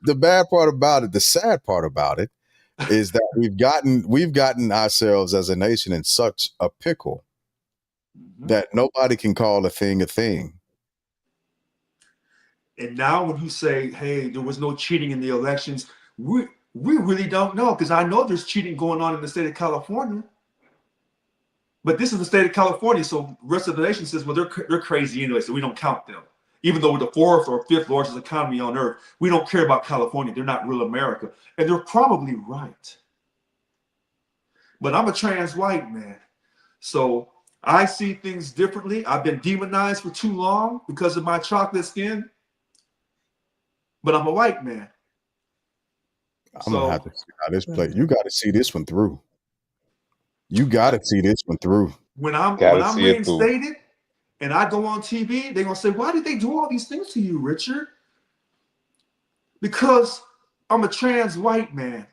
the bad part about it, the sad part about it, is that we've gotten ourselves as a nation in such a pickle that nobody can call a thing a thing. And now when you say, hey, there was no cheating in the elections, we really don't know, because I know there's cheating going on in the state of California. But this is the state of California, so the rest of the nation says, well, they're crazy anyway, so we don't count them. Even though we're the fourth or fifth largest economy on earth, we don't care about California. They're not real America. And they're probably right. But I'm a trans white man, so I see things differently. I've been demonized for too long because of my chocolate skin, but I'm a white man. I'm gonna have to see how this plays. You got to see this one through. You got to see this one through. When I'm reinstated and I go on TV, they're gonna say, why did they do all these things to you, Richard? Because I'm a trans white man.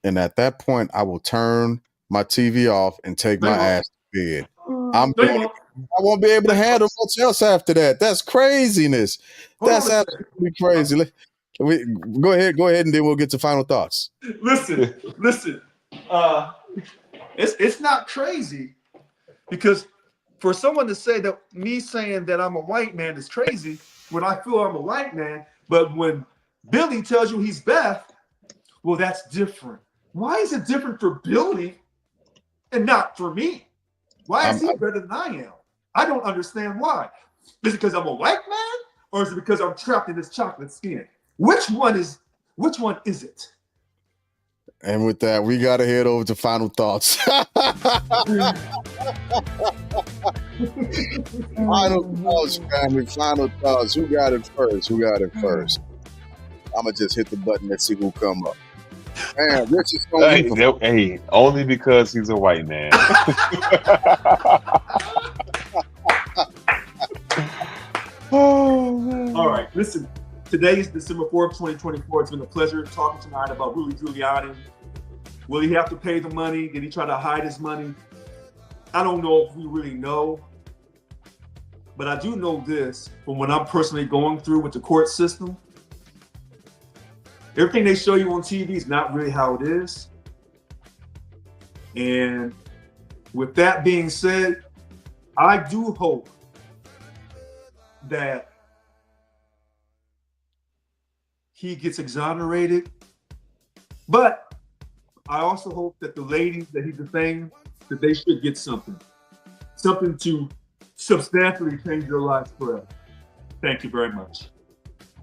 And at that point, I will turn my TV off and take my ass to bed. I won't be able to handle much else after that. That's craziness. That's absolutely crazy. Go ahead, and then we'll get to final thoughts. Listen. It's not crazy, because for someone to say that me saying that I'm a white man is crazy when I feel I'm a white man, but when Billy tells you he's Beth, well, that's different. Why is it different for Billy and not for me? Why is he better than I am? I don't understand why. Is it because I'm a white man, or is it because I'm trapped in this chocolate skin? Which one is it? And with that, we got to head over to final thoughts. Final thoughts, family. Final thoughts. Who got it first? I'm going to just hit the button. Let's see who come up. Man, Richard's going to hey, only because he's a white man. Oh, man. All right, listen. Today is December 4th, 2024. It's been a pleasure talking tonight about Rudy Giuliani. Will he have to pay the money? Did he try to hide his money? I don't know if we really know. But I do know this from what I'm personally going through with the court system. Everything they show you on TV is not really how it is. And with that being said, I do hope that he gets exonerated. But I also hope that the ladies that he defamed, that they should get something to substantially change their lives forever. Thank you very much.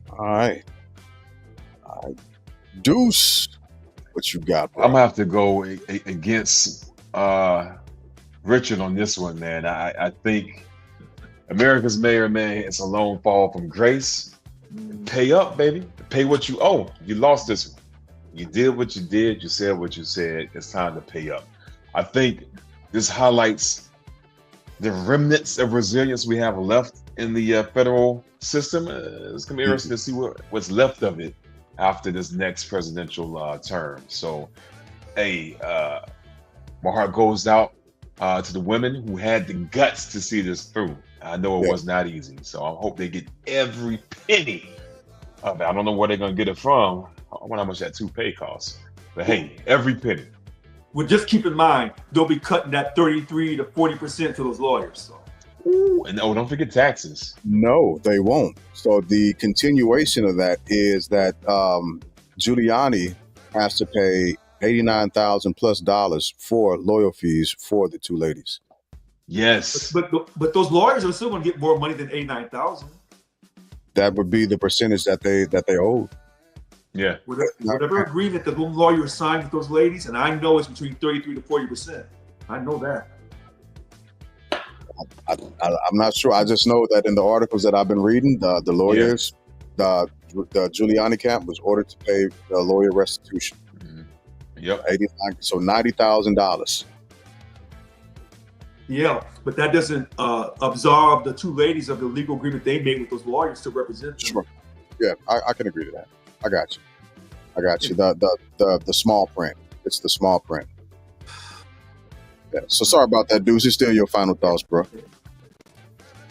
All right. Deuce, what you got, bro? I'm gonna have to go against Richard on this one, man. I think America's mayor, man, it's a lone fall from grace. Pay up, baby. Pay what you owe. You lost this one. You did what you did. You said what you said. It's time to pay up. I think this highlights the remnants of resilience we have left in the federal system. It's gonna be interesting to see what's left of it after this next presidential term. So, hey, my heart goes out to the women who had the guts to see this through. I know it was not easy, so I hope they get every penny of it. I don't know where they're gonna get it from. wonder how much that toupee costs. But hey, every penny. Well, just keep in mind, they'll be cutting that 33 to 40% to those lawyers. So. Ooh, and don't forget taxes. No, they won't. So the continuation of that is that Giuliani has to pay $89,000+ for lawyer fees for the two ladies. Yes. But those lawyers are still going to get more money than $89,000. That would be the percentage that they owed. Yeah. Whatever agreement the lawyer signed with those ladies, and I know it's between 33 to 40%. I know that. I'm not sure. I just know that in the articles that I've been reading, the lawyers, the Giuliani camp was ordered to pay the lawyer restitution. Mm-hmm. Yep. $90,000. Yeah, but that doesn't absolve the two ladies of the legal agreement they made with those lawyers to represent them. Sure. Yeah, I can agree to that. I got you. The small print. It's the small print. Yeah. So sorry about that, dudes. It's still your final thoughts, bro.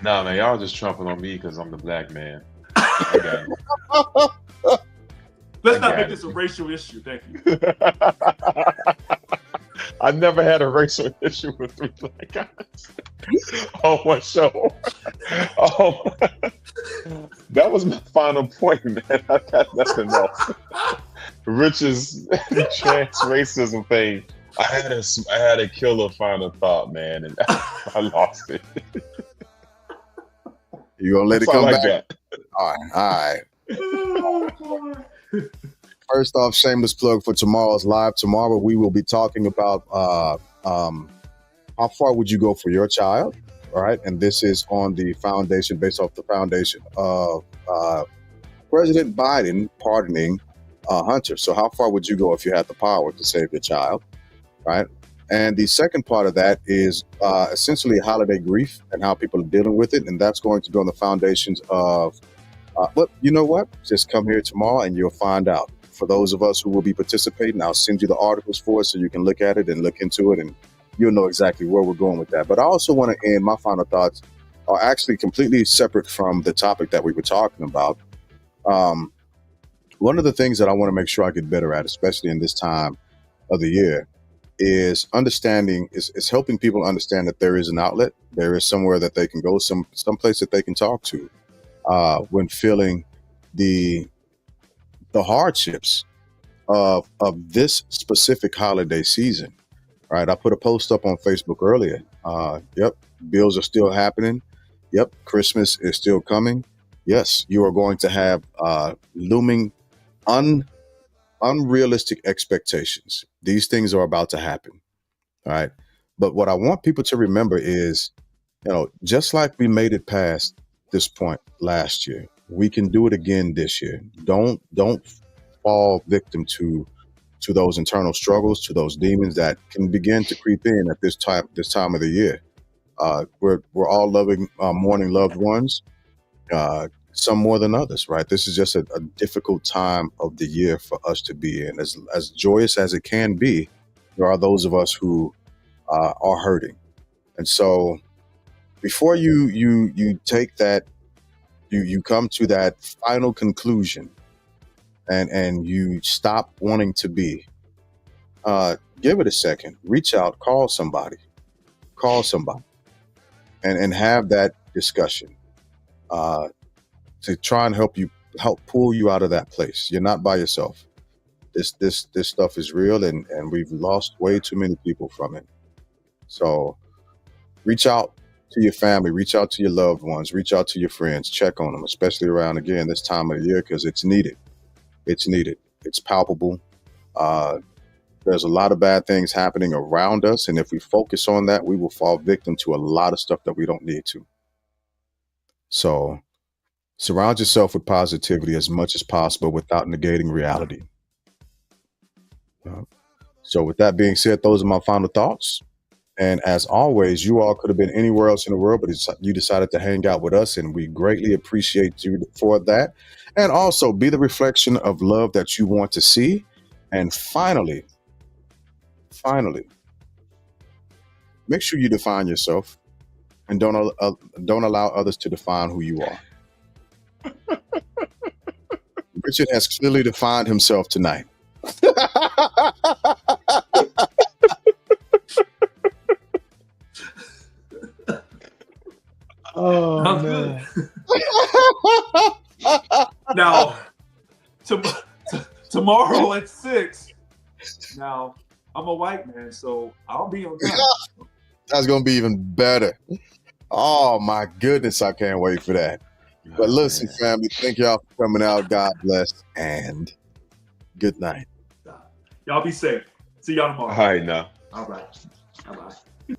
Nah, man, y'all just trumping on me because I'm the black man. I got it. Let's not make this a racial issue. Thank you. I've never had a racial issue with 3 black guys on one show. That was my final point, man. I got nothing else. Rich's trans racism thing. I had a killer final thought, man, and I lost it. You gonna let it come back? That. All right. First off, shameless plug for tomorrow's live. Tomorrow we will be talking about how far would you go for your child, all right? And this is on the foundation, based off the foundation of President Biden pardoning Hunter. So how far would you go if you had the power to save your child, right? And the second part of that is essentially holiday grief and how people are dealing with it. And that's going to be on the foundations of, but you know what? Just come here tomorrow and you'll find out. For those of us who will be participating, I'll send you the articles for it so you can look at it and look into it, and you'll know exactly where we're going with that. But I also want to end, my final thoughts are actually completely separate from the topic that we were talking about. One of the things that I want to make sure I get better at, especially in this time of the year, is understanding, is helping people understand that there is an outlet, there is somewhere that they can go, some place that they can talk to when feeling the hardships of this specific holiday season. Right, I put a post up on Facebook earlier. Yep, bills are still happening. Yep, Christmas is still coming. Yes, you are going to have looming unrealistic expectations. These things are about to happen. All right. But what I want people to remember is, just like we made it past this point last year, we can do it again this year. Don't fall victim to those internal struggles, to those demons that can begin to creep in at this time of the year. We're all mourning loved ones, some more than others, right? This is just a difficult time of the year for us to be in. As joyous as it can be, there are those of us who are hurting. And so before you take that, you come to that final conclusion and you stop wanting to be, give it a second, reach out, call somebody and have that discussion to try and help pull you out of that place. You're not by yourself. This stuff is real, and we've lost way too many people from it. So reach out to your family, reach out to your loved ones, reach out to your friends, check on them, especially around, again, this time of the year, because it's needed. It's needed. It's palpable. There's a lot of bad things happening around us, and if we focus on that, we will fall victim to a lot of stuff that we don't need to. So surround yourself with positivity as much as possible without negating reality. So with that being said, those are my final thoughts. And as always, you all could have been anywhere else in the world, but you decided to hang out with us, and we greatly appreciate you for that. And also be the reflection of love that you want to see. And finally, make sure you define yourself and don't allow others to define who you are. Richard has clearly defined himself tonight. Oh Sounds man. good. Now, tomorrow at 6. Now, I'm a white man, so I'll be on time. That's gonna be even better. Oh my goodness, I can't wait for that. But listen, family, thank y'all for coming out. God bless and good night. Y'all be safe. See y'all tomorrow. All right now. All right. Bye-bye.